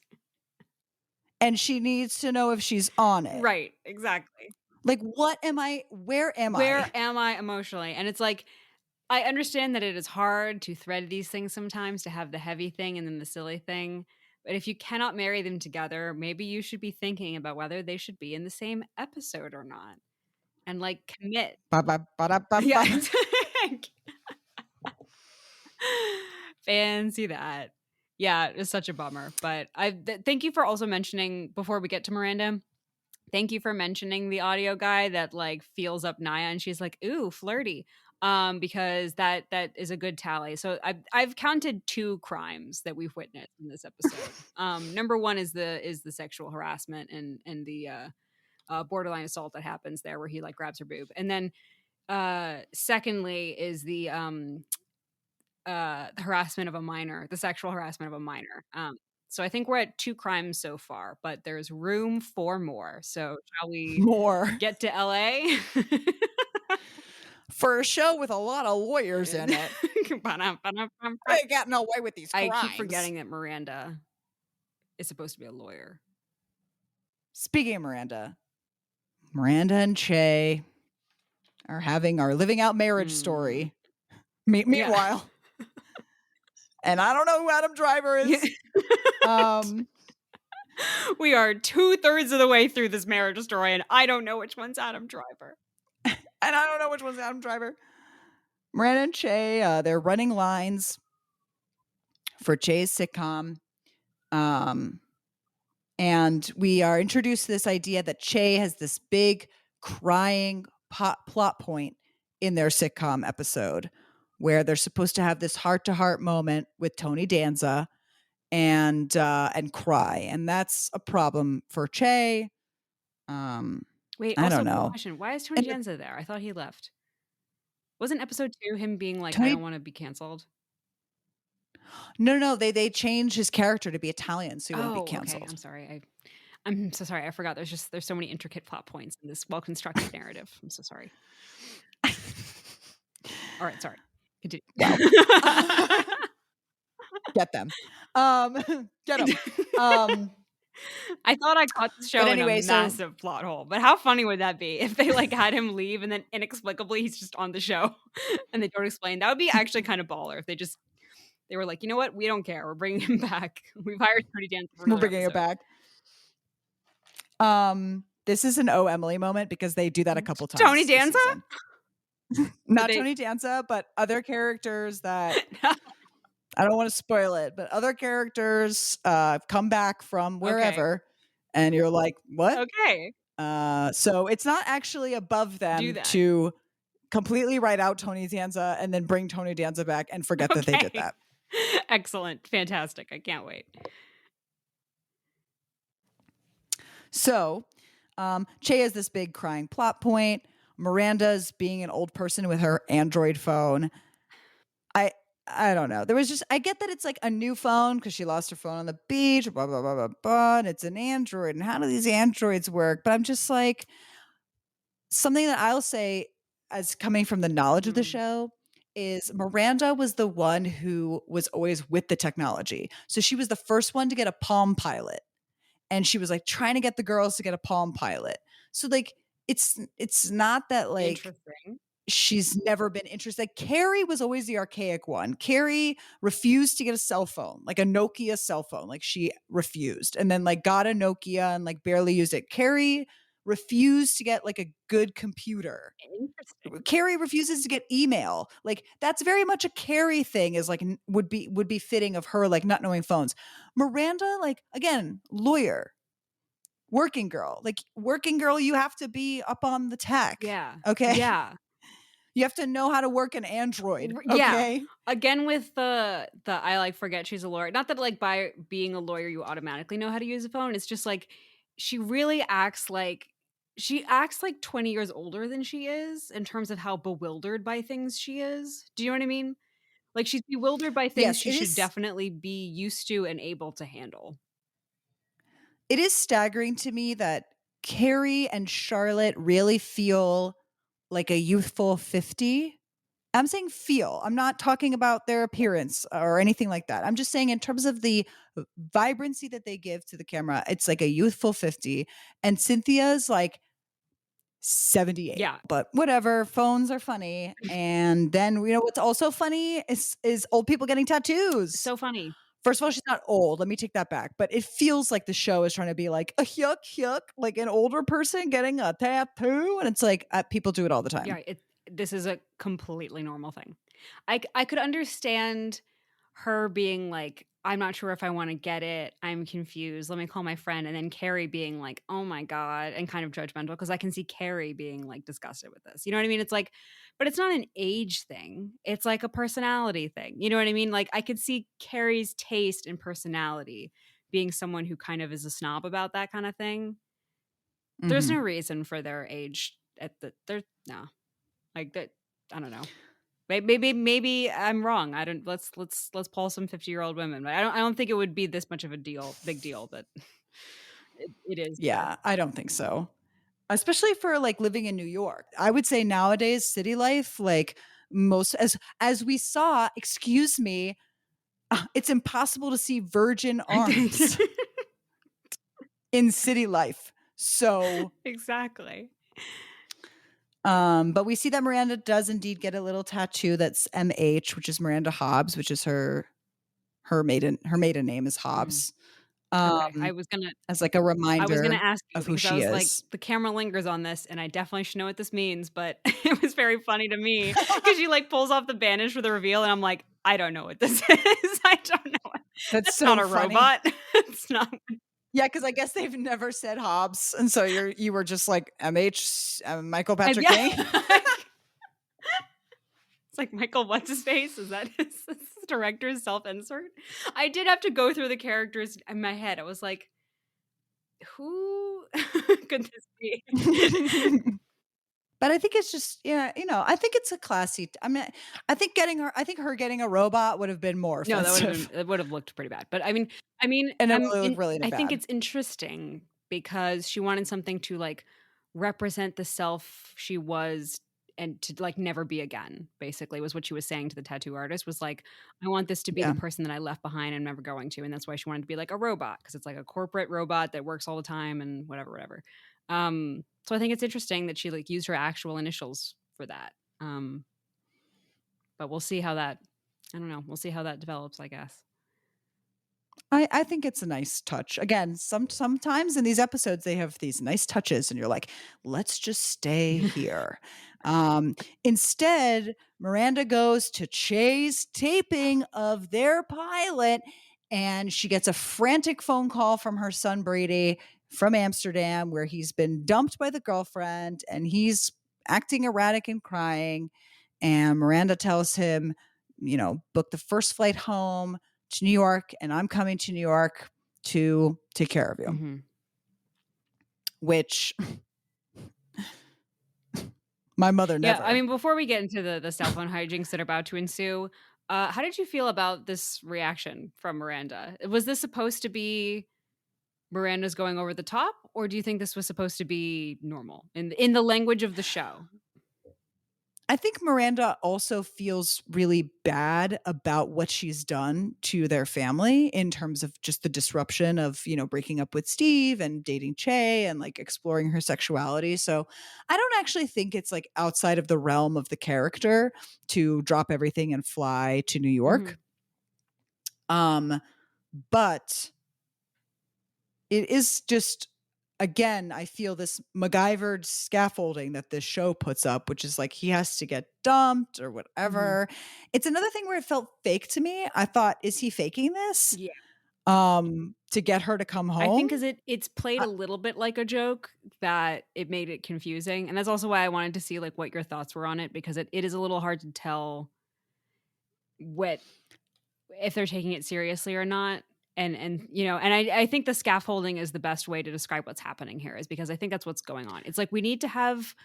And she needs to know if she's on it. Right, exactly. Like, what am I? Where am I? Where am I emotionally? And it's like, I understand that it is hard to thread these things sometimes, to have the heavy thing and then the silly thing. But if you cannot marry them together, maybe you should be thinking about whether they should be in the same episode or not. And like commit. Yeah. Fancy that. Yeah, it's such a bummer. But thank you for also mentioning, before we get to Miranda, thank you for mentioning the audio guy that like feels up Naya and she's like, ooh, flirty. Because that is a good tally. So I've counted 2 crimes that we've witnessed in this episode. Number 1 is the sexual harassment and the borderline assault that happens there, where he like grabs her boob. And then secondly is the harassment of a minor, the sexual harassment of a minor. So I think we're at 2 crimes so far, but there's room for more. So shall we get to LA? For a show with a lot of lawyers in it. They're getting away with these crimes. I keep forgetting that Miranda is supposed to be a lawyer. Speaking of Miranda and Che are living out marriage story. Meanwhile. And I don't know who Adam Driver is. We are 2/3 of the way through this marriage story, and I don't know which one's Adam Driver. Miranda and Che, they're running lines for Che's sitcom. And we are introduced to this idea that Che has this big crying plot point in their sitcom episode where they're supposed to have this heart-to-heart moment with Tony Danza and cry. And that's a problem for Che. Wait, I also don't know. Question. Why is Tony Danza there? I thought he left. Wasn't episode 2 him being like, I don't want to be canceled? No. They changed his character to be Italian, so he won't be canceled. Okay. I'm sorry. I'm so sorry. I forgot. There's so many intricate plot points in this well-constructed narrative. I'm so sorry. All right. Sorry. Continue. Get them. Get them. I thought I caught the show in a massive plot hole, but how funny would that be if they like had him leave and then inexplicably he's just on the show and they don't explain? That would be actually kind of baller if they were like, you know what? We don't care. We're bringing him back. We've hired Tony Danza. We're bringing him back. This is an Oh Emily moment because they do that a couple times. Tony Danza? Not Tony Danza, but other characters that I don't want to spoil it, but other characters come back from wherever And you're like, "What?" Okay. So it's not actually above Do them that. to completely write out Tony Danza and then bring Tony Danza back and forget that they did Okay. that. Excellent. Fantastic. I can't wait. So, Che is this big crying plot point. Miranda's being an old person with her Android phone. I I don't know. There was just I get that it's like a new phone because she lost her phone on the beach, blah blah blah blah blah. And it's an Android, and how do these Androids work? But I'm just like something that I'll say as coming from the knowledge of the Mm. show is Miranda was the one who was always with the technology. So she was the first one to get a Palm Pilot, and she was like trying to get the girls to get a Palm Pilot. So like it's not that like Interesting. she's never been interested. Like Carrie was always the archaic one. Carrie refused to get a cell phone, like a Nokia cell phone. Like she refused and then like got a Nokia and like barely used it. Carrie refused to get like a good computer. Interesting. Carrie refuses to get email. Like that's very much a Carrie thing is like would be fitting of her like not knowing phones. Miranda like again, lawyer, working girl. Like working girl you have to be up on the tech. Yeah. Okay? Yeah. You have to know how to work an Android, Yeah. okay? Again with the I, like, forget she's a lawyer. Not that, like, by being a lawyer, you automatically know how to use a phone. It's just, like, she really acts like 20 years older than she is in terms of how bewildered by things she is. Do you know what I mean? Like, she's bewildered by things Yes, she should definitely be used to and able to handle. it is staggering to me that Carrie and Charlotte really feel like a youthful 50. I'm saying feel. I'm not talking about their appearance or anything like that. I'm just saying in terms of the vibrancy that they give to the camera, it's like a youthful 50 and Cynthia's like 78. Yeah. But whatever, phones are funny. And then you know what's also funny is old people getting tattoos. So funny. First of all, she's not old. Let me take that back. But it feels like the show is trying to be like a yuck yuck, like an older person getting a tattoo, and it's like people do it all the time. Yeah, this is a completely normal thing. I could understand her being like, "I'm not sure if I wanna get it. I'm confused. Let me call my friend." And then Carrie being like, "Oh my god," and kind of judgmental because I can see Carrie being, like, disgusted with this. You know what I mean? It's like but it's not an age thing. It's like a personality thing. You know what I mean? Like, I could see Carrie's taste and personality being someone who kind of is a snob about that kinda thing. There's no Mhm. reason for their age at there no. Like that I don't know. Maybe I'm wrong. I don't let's poll some 50-year-old women. But I don't think it would be this much of a big deal, but it is here. Yeah, I don't think so. Especially for like living in New York. I would say nowadays city life like most as we saw, excuse me, it's impossible to see virgin arms in city life. So, Exactly. but we see that Miranda does indeed get a little tattoo that's MH, which is Miranda Hobbs, which is her maiden name is Mm, Hobbs. okay. Um, as like a I was gonna reminder ask you of who because I she was like, is. the camera lingers on this, and I definitely should know what this means, but it was very funny to me because she, like, pulls off the bandage for the reveal, and I'm like, "I don't know what this is. I don't know. That's That's not so a funny. robot. It's not." Yeah, because I guess they've never said Hobbs, and so you were just like MH, Michael And Patrick yeah. King. It's like, Michael, what's his face? Is that his director's self-insert? I did have to go through the characters in my head. I was like, "Who could this be?" But I think it's just yeah, I think it's a classy. I mean, I think her getting a robot would have been more No, offensive, it would've looked pretty bad, but I mean, and it would look really I think bad. it's interesting because she wanted something to, like, represent the self she was and to, like, never be again, basically, was what she was saying to the tattoo artist, was like, "I want this to be the Yeah. person that I left behind and never going to," and that's why she wanted to be like a robot because it's like a corporate robot that works all the time and whatever, whatever. So I think it's interesting that she, like, used her actual initials for that, but we'll see how that I don't know, we'll see how that develops, I guess. I think it's a nice touch. Again, sometimes in these episodes they have these nice touches and you're like, "Let's just stay here." Instead, Miranda goes to Che's taping of their pilot and she gets a frantic phone call from her son Brady from Amsterdam where he's been dumped by the girlfriend and he's acting erratic and crying. And Miranda tells him, book the first flight home to New York, and I'm coming to New York to take care of you. Mm-hmm. Which my mother Yeah, never. I mean, before we get into the cell phone hijinks that are about to ensue, how did you feel about this reaction from Miranda? Was this supposed to be Miranda's going over the top, or do you think this was supposed to be normal in the language of the show? I think Miranda also feels really bad about what she's done to their family in terms of just the disruption of, breaking up with Steve and dating Che and like exploring her sexuality. So I don't actually think it's like outside of the realm of the character to drop everything and fly to New Mhm. York. But it is just, again, I feel this MacGyvered scaffolding that this show puts up, which is like he has to get dumped or Mhm. whatever. It's another thing where it felt fake to me. I thought, is he faking this Yeah. to get her to come I home? think 'cause it's played I, a little bit like a joke that it made it confusing, and that's also why I wanted to see, like, what your thoughts were on it because it is a little hard to tell what if they're taking it seriously or not, and I think the scaffolding is the best way to describe what's happening here is because I think that's what's going on. It's like we need to have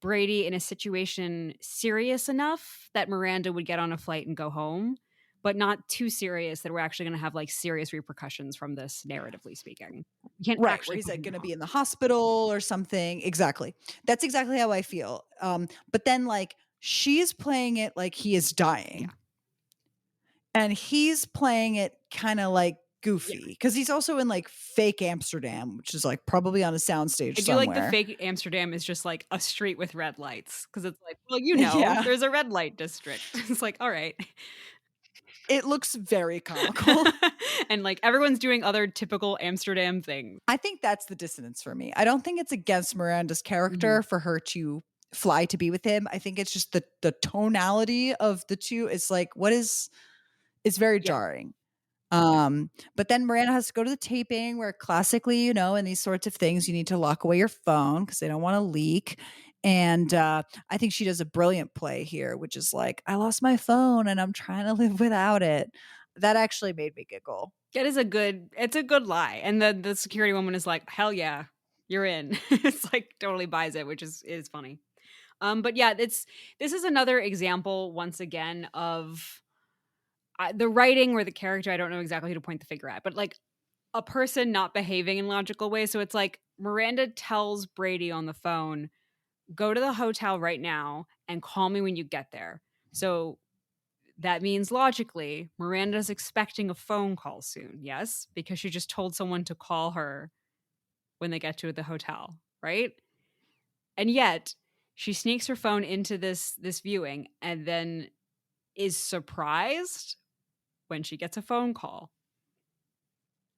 Brady in a situation serious enough that Miranda would get on a flight and go home, but not too serious that we're actually gonna have, like, serious repercussions from this, narratively speaking. You can't right, where actually he's put like him going to off. be in the hospital or something. Exactly. That's exactly how I feel. But then like she's playing it like he is Yeah. dying. And he's playing it kinda, like, Yeah. goofy because he's also in, like, fake Amsterdam, which is, like, probably on a soundstage I do like the somewhere. fake Amsterdam is just, like, a street with red lights because it's like, well, Yeah. there's a red light district. It's like, "Alright." It looks very comical. And, like, everyone's doing other typical Amsterdam things. I think that's the dissonance for me. I don't think it's against Miranda's Mhm. character for her to fly to be with him. I think it's just the tonality of the 2 is, like, what is it's very Yeah. jarring. But then Miranda has to go to the taping where classically, in these sorts of things, you need to lock away your phone because they don't want to leak. And I think she does a brilliant play here, which is like, I lost my phone and I'm trying to live without it. That actually made me giggle. It's a good lie, and the security woman is like, "Hell yeah, you're in." It's like, totally buys it, which is funny. But yeah, this is another example once again of, the writing or the character, I don't know exactly who to point the finger at, but, like, a person not behaving in logical ways, so it's like Miranda tells Brady on the phone, "Go to the hotel right now and call me when you get there." So that means logically, Miranda's expecting a phone call soon, yes? Because she just told someone to call her when they get to the hotel, right? And yet, she sneaks her phone into this viewing and then is surprised when she gets a phone call.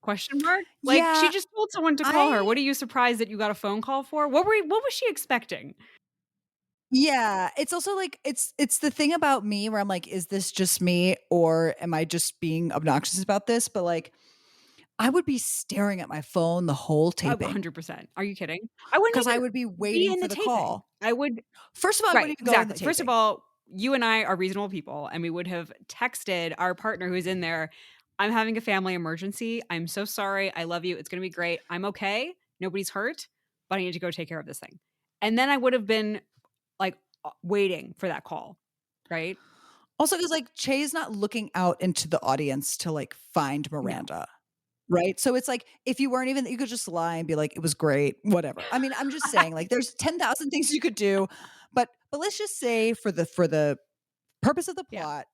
Question mark? Like, she Yeah, just told someone to call her. I What are you surprised that you got a phone call for? What was she expecting? yeah, it's also like it's the thing about me where I'm like, is this just me or am I just being obnoxious about this? But like I would be staring at my phone the whole Oh, taping 100%. Are you kidding? I wouldn't because I even would be be waiting in for the the taping. call. I would First of all, I Right, wouldn't even go in the exactly. First of taping. all, you and I are reasonable people, and we would have texted our partner who's in there, "I'm having a family emergency. I'm so sorry. I love you. It's gonna be great. I'm okay. Nobody's hurt, but I need to go take care of this thing." And then I would have been, like, waiting for that call, right? Also, because like Che's not looking out into the audience to like find No. Miranda, right? So it's like if you weren't even, you could just lie and be like, it was great, whatever. I mean, I'm just saying, like, there's 10,000 things you could do, but let's just say for the purpose of the Yeah. plot,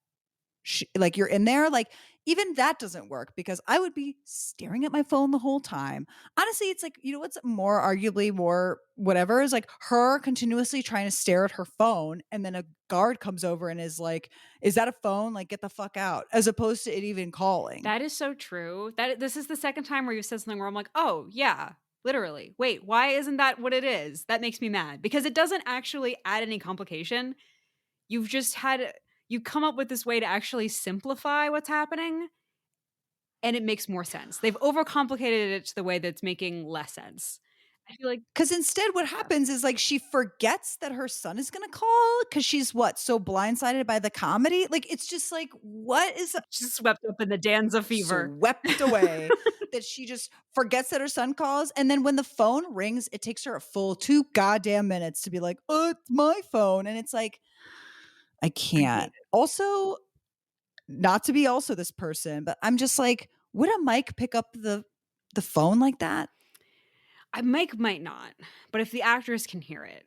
like you're in there, like even that doesn't work because I would be staring at my phone the whole time. Honestly, it's like, what's more arguably more whatever is like her continuously trying to stare at her phone and then a guard comes over and is like, is that a phone? Like get the fuck out, as opposed to it even calling. That is so true. This is the second time where you said something where I'm like, "Oh, yeah, literally. Wait, why isn't that what it is?" That makes me mad because it doesn't actually add any complication. You've just had you come up with this way to actually simplify what's happening, and it makes more sense. They've overcomplicated it to the way that's making less sense. I feel like 'Cause instead what yeah, happens is, like, she forgets that her son is gonna call because she's what? So blindsided by the comedy? Like, it's just like, what is just swept up in the Danza fever. swept away that she just forgets that her son calls, and then when the phone rings, it takes her a full 2 goddamn minutes to be like, "Oh, it's my phone," and it's like, I I hate can't. it. Also, not to be also this person, but I'm just like, would a mic pick up the phone like that? Mike might not, but if the actors can hear it.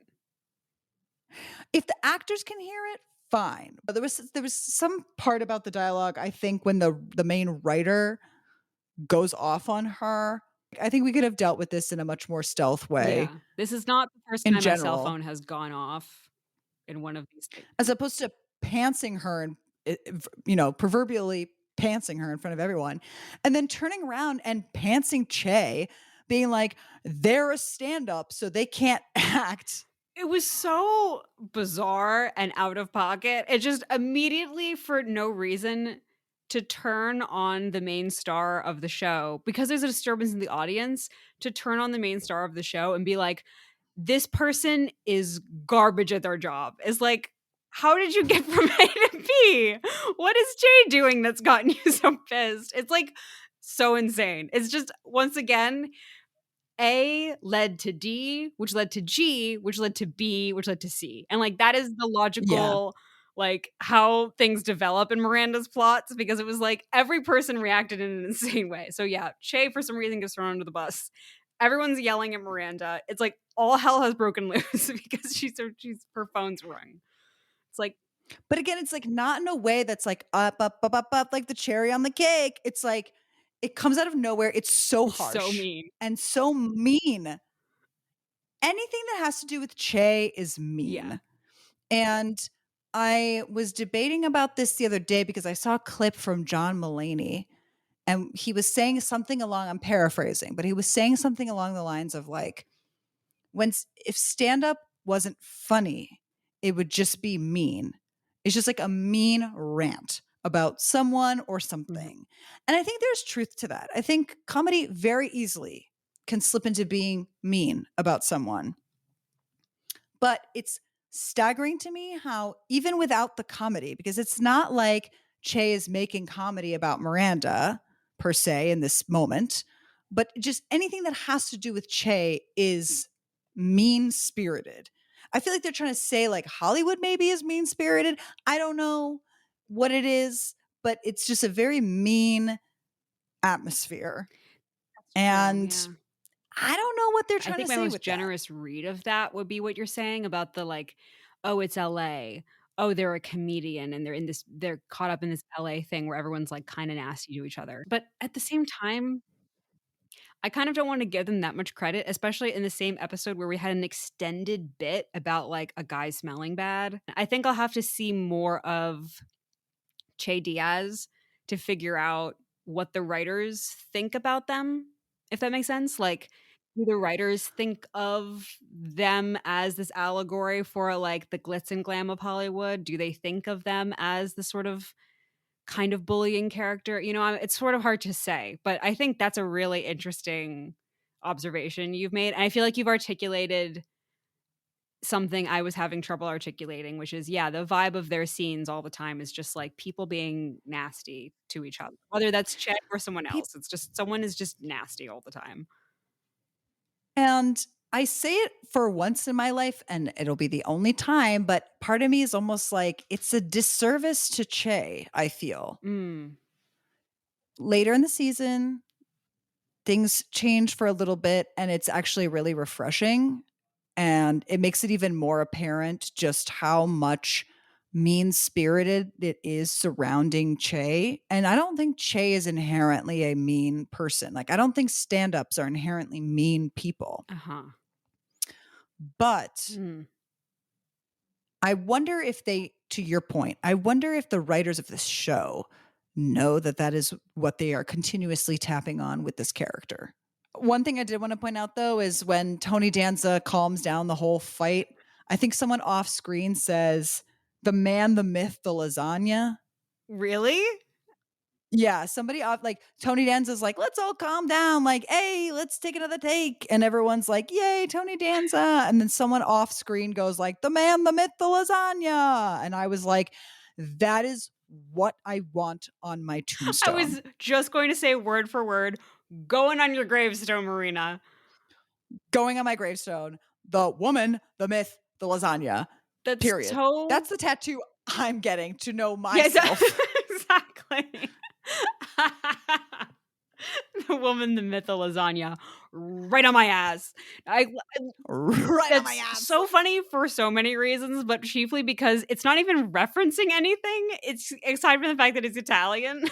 If the actors can hear it, fine. But there was some part about the dialogue, I think, when the main writer goes off on her. I think we could have dealt with this in a much more stealth way Yeah. This is not the first in time my cell general, phone has gone off in one of these things. as opposed to pantsing her and, proverbially pantsing her in front of everyone, and then turning around and pantsing Che, being like, "They're a stand-up, so they can't act." It was so bizarre and out of pocket. It just immediately, for no reason, to turn on the main star of the show because there's a disturbance in the audience, to turn on the main star of the show and be like, this person is garbage at their job. Is like, how did you get from A to B? What is Jay doing that's gotten you so pissed? It's like so insane. It's just, once again, A led to D, which led to G, which led to B, which led to C. And like that is the Yeah. logical, like how things develop in Miranda's plots, because it was like every person reacted in an insane way. So yeah, Che for some reason gets thrown under the bus. Everyone's yelling at Miranda. It's like all hell has broken loose because she's her phone's rung. It's like But again, it's like not in a way that's like up, up, up, up, up, like the cherry on the cake. It's like it comes out of nowhere. It's so it's so harsh mean. and so mean. Anything that has to do with Che is Yeah. mean. And I was debating about this the other day because I saw a clip from John Mulaney and he was saying something along, I'm paraphrasing, but he was saying something along the lines of like, if stand up wasn't funny, it would just be mean. It's just like a mean rant about someone or Mhm. something. And I think there's truth to that. I think comedy very easily can slip into being mean about someone. But it's staggering to me how even without the comedy, because it's not like Che is making comedy about Miranda per se in this moment, but just anything that has to do with Che is mean spirited. I feel like they're trying to say like Hollywood maybe is mean spirited. I don't know what it is, but it's just a very mean atmosphere. That's true. And Yeah. I don't know what they're I trying to think my say most with that. generous read of that would be what you're saying about the like, oh, it's LA. Oh, they're a comedian and they're caught up in this LA thing where everyone's like kind of nasty to each other. But at the same time, I kind of don't want to give them that much credit, especially in the same episode where we had an extended bit about like a guy smelling bad. I think I'll have to see more of Che Diaz to figure out what the writers think about them, if that makes sense. Like, do the writers think of them as this allegory for like the glitz and glam of Hollywood? Do they think of them as the sort of kind of bullying character? It's sort of hard to say, but I think that's a really interesting observation you've made. And I feel like you've articulated something I was having trouble articulating, which is, yeah, the vibe of their scenes all the time is just like people being nasty to each other, whether that's Chet or someone else. It's just someone is just nasty all the time. And I say it for once in my life, and it'll be the only time, but part of me is almost like it's a disservice to Che, I feel. Mm, Later in the season, things change for a little bit, and it's actually really refreshing. And it makes it even more apparent just how much mean spirited it is surrounding Che. And I don't think Che is inherently a mean person. Like, I don't think stand ups are inherently mean people. uh-huh. But Mm, I wonder if they, to your point, I wonder if the writers of this show know that that is what they are continuously tapping on with this character. One thing I did want to point out though is when Tony Danza calms down the whole fight, I think someone off screen says, "The man, the myth, the lasagna." really? Yeah, somebody off like, Tony Danza's like, "Let's all calm down," like, "Hey, let's take another take," and everyone's like, "Yay, Tony Danza," and then someone off screen goes like, "The man, the myth, the lasagna," and I was like, "That is what I want on my I tombstone." was just going to say word for word, going on your gravestone, Marina. Going on my gravestone, "The woman, the myth, the lasagna," That's period. so That's the tattoo I'm getting to know yes, myself. exactly. The woman, the myth, the lasagna, right on my ass. I Right on my That's ass. so funny for so many reasons, but chiefly because it's not even referencing anything. It's aside from the fact that it's Italian.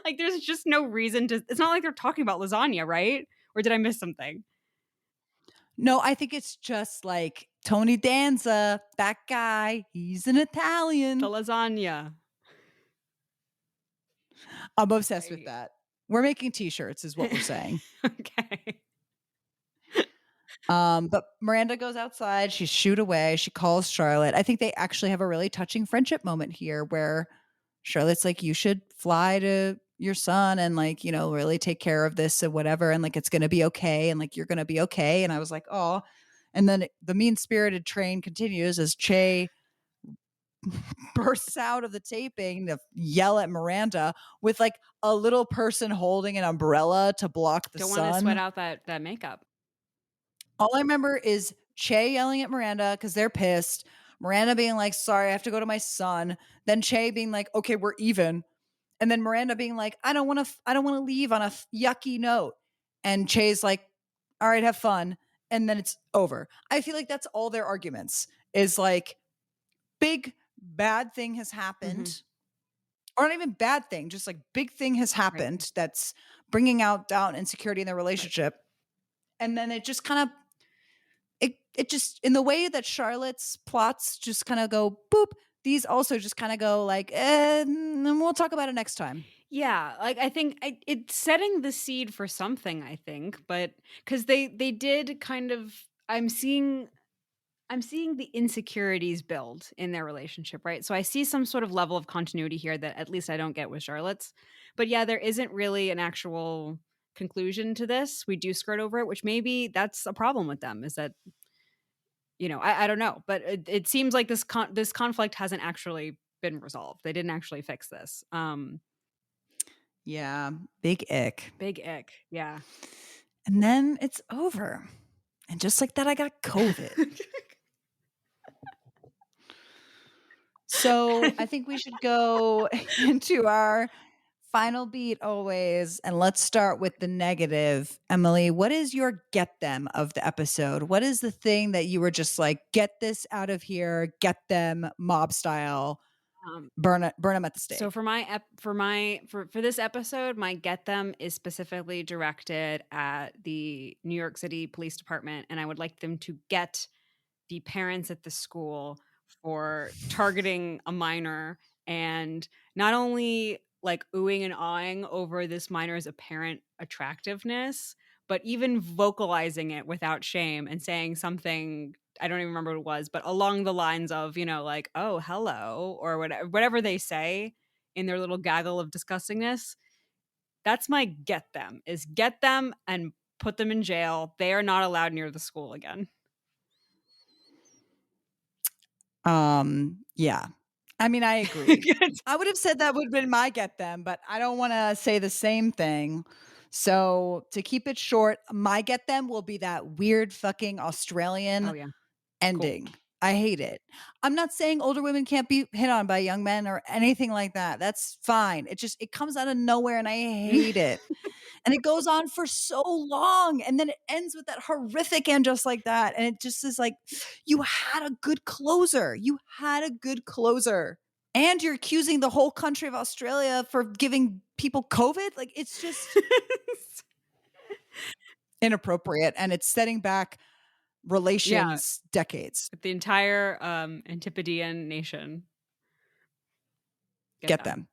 Like, there's just no reason to it's not like they're talking about lasagna, right? Or did I miss something? No, I think it's just like Tony Danza, that guy, he's an The Italian. lasagna. I'm obsessed with Right. that. We're making t-shirts is what we're saying. Okay. But Miranda goes outside, she's shooed away, she calls Charlotte. I think they actually have a really touching friendship moment here where Charlotte's like, "You should fly to your son and like, really take care of this and whatever, and like it's gonna be okay, and like you're gonna be okay." And I was like, "Oh." And then the mean-spirited train continues as Che bursts out of the taping to yell at Miranda with like a little person holding an umbrella to block the Don't wanna sweat sun. out that makeup. All I remember is Che yelling at Miranda because they're pissed. Miranda being like, "Sorry, I have to go to my son." Then Che being like, "Okay, we're even." And then Miranda being like, I don't want to leave on a yucky note." And Che's like, "All right, have fun." And then it's over. I feel like that's all their arguments is like, big bad thing has Mhm. happened, or not even bad thing, just like big thing has Right, happened that's bringing out doubt and insecurity in their right. relationship. And then it just kind of it just in the way that Charlotte's plots just kind of go boop, these also just kind of go like, and we'll talk about it next time. Yeah, like, I think it's setting the seed for something, I think, but because they did kind of I'm seeing the insecurities build in their relationship, right? So I see some sort of level of continuity here that at least I don't get with Charlotte's. But yeah, there isn't really an actual conclusion to this. We do skirt over it, which maybe that's a problem with them is that, I don't know. But it seems like this conflict hasn't actually been resolved. They didn't actually fix this. Yeah, big ick. Big ick. Yeah. And then it's over. And just like that, I got COVID. So I think we should go into our final beat always. And let's start with the negative. Emily, what is your get them of the episode? What is the thing that you were just like, get this out of here, get them mob style, um, burn them at the So stake? for my for this episode, my get them is specifically directed at the New York City Police Department, and I would like them to get the parents at the school for targeting a minor and not only like oohing and awing over this minor's apparent attractiveness, but even vocalizing it without shame and saying something I don't even remember what it was, but along the lines of, like, "Oh, hello," or whatever they say in their little gaggle of disgustingness. That's my get them, is get them and put them in jail. They are not allowed near the school again. Yeah. I mean, I agree. I would have said that would have been my get them, but I don't want to say the same thing. So to keep it short, my get them will be that weird fucking Oh, Australian yeah. Cool. ending. I hate it. I'm not saying older women can't be hit on by young men or anything like that. That's fine. It comes out of nowhere and I hate it. And it goes on for so long, and then it ends with that horrific end just like that, and it just is like, you had a good closer. You had a good closer. And you're accusing the whole country of Australia for giving people COVID? Like, it's just inappropriate, and it's setting back Yeah, relations decades. with the entire, Antipodean nation. Get Get them. them.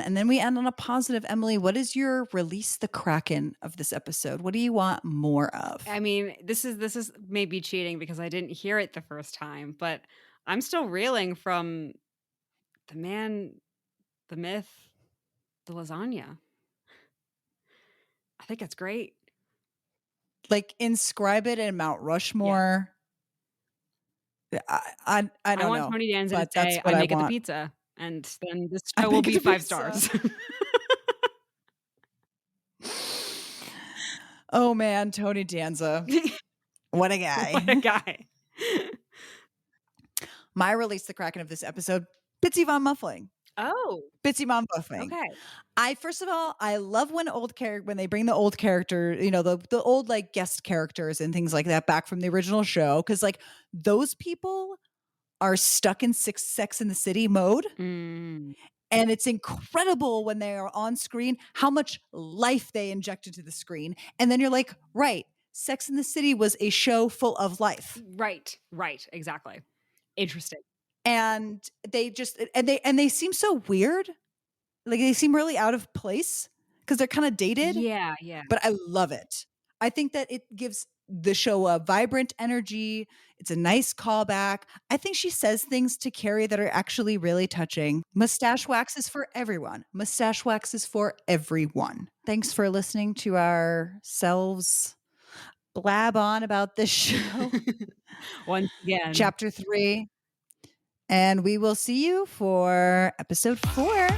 And then we end on a positive. Emily, what is your release the Kraken of this episode? What do you want more of? I mean, this is maybe cheating because I didn't hear it the first time, but I'm still reeling from the man, the myth. The lasagna. I think that's great. Like, inscribe it in Mount Yeah. Rushmore. I I don't want know, Tony Danza to but that's say, "I what I make it the want. pizza," and then this I show will make it be a 5 pizza. stars. Oh, man, Tony Danza. What a What a guy. guy. My release the Kraken of this episode, Bitsy Von Muffling. Oh, Bitsy Von Muffling. okay. I first of all, I love when they bring the old character, the old like guest characters and things like that back from the original show, because like those people are stuck in Sex in the City mode. Mm. And it's incredible when they are on screen how much life they inject into the screen. And then you're like, right, Sex in the City was a show full of life. Right, exactly. Interesting. And they seem so weird. Like they seem really out of place because they're kind of dated, Yeah, yeah. but I love it. I think that it gives the show a vibrant energy. It's a nice callback. I think she says things to Carrie that are actually really touching. Mustache wax is for everyone. Mustache wax is for everyone. Thanks for listening to ourselves blab on about this show. Once again. Chapter 3. And we will see you for episode 4.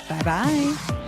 Bye bye.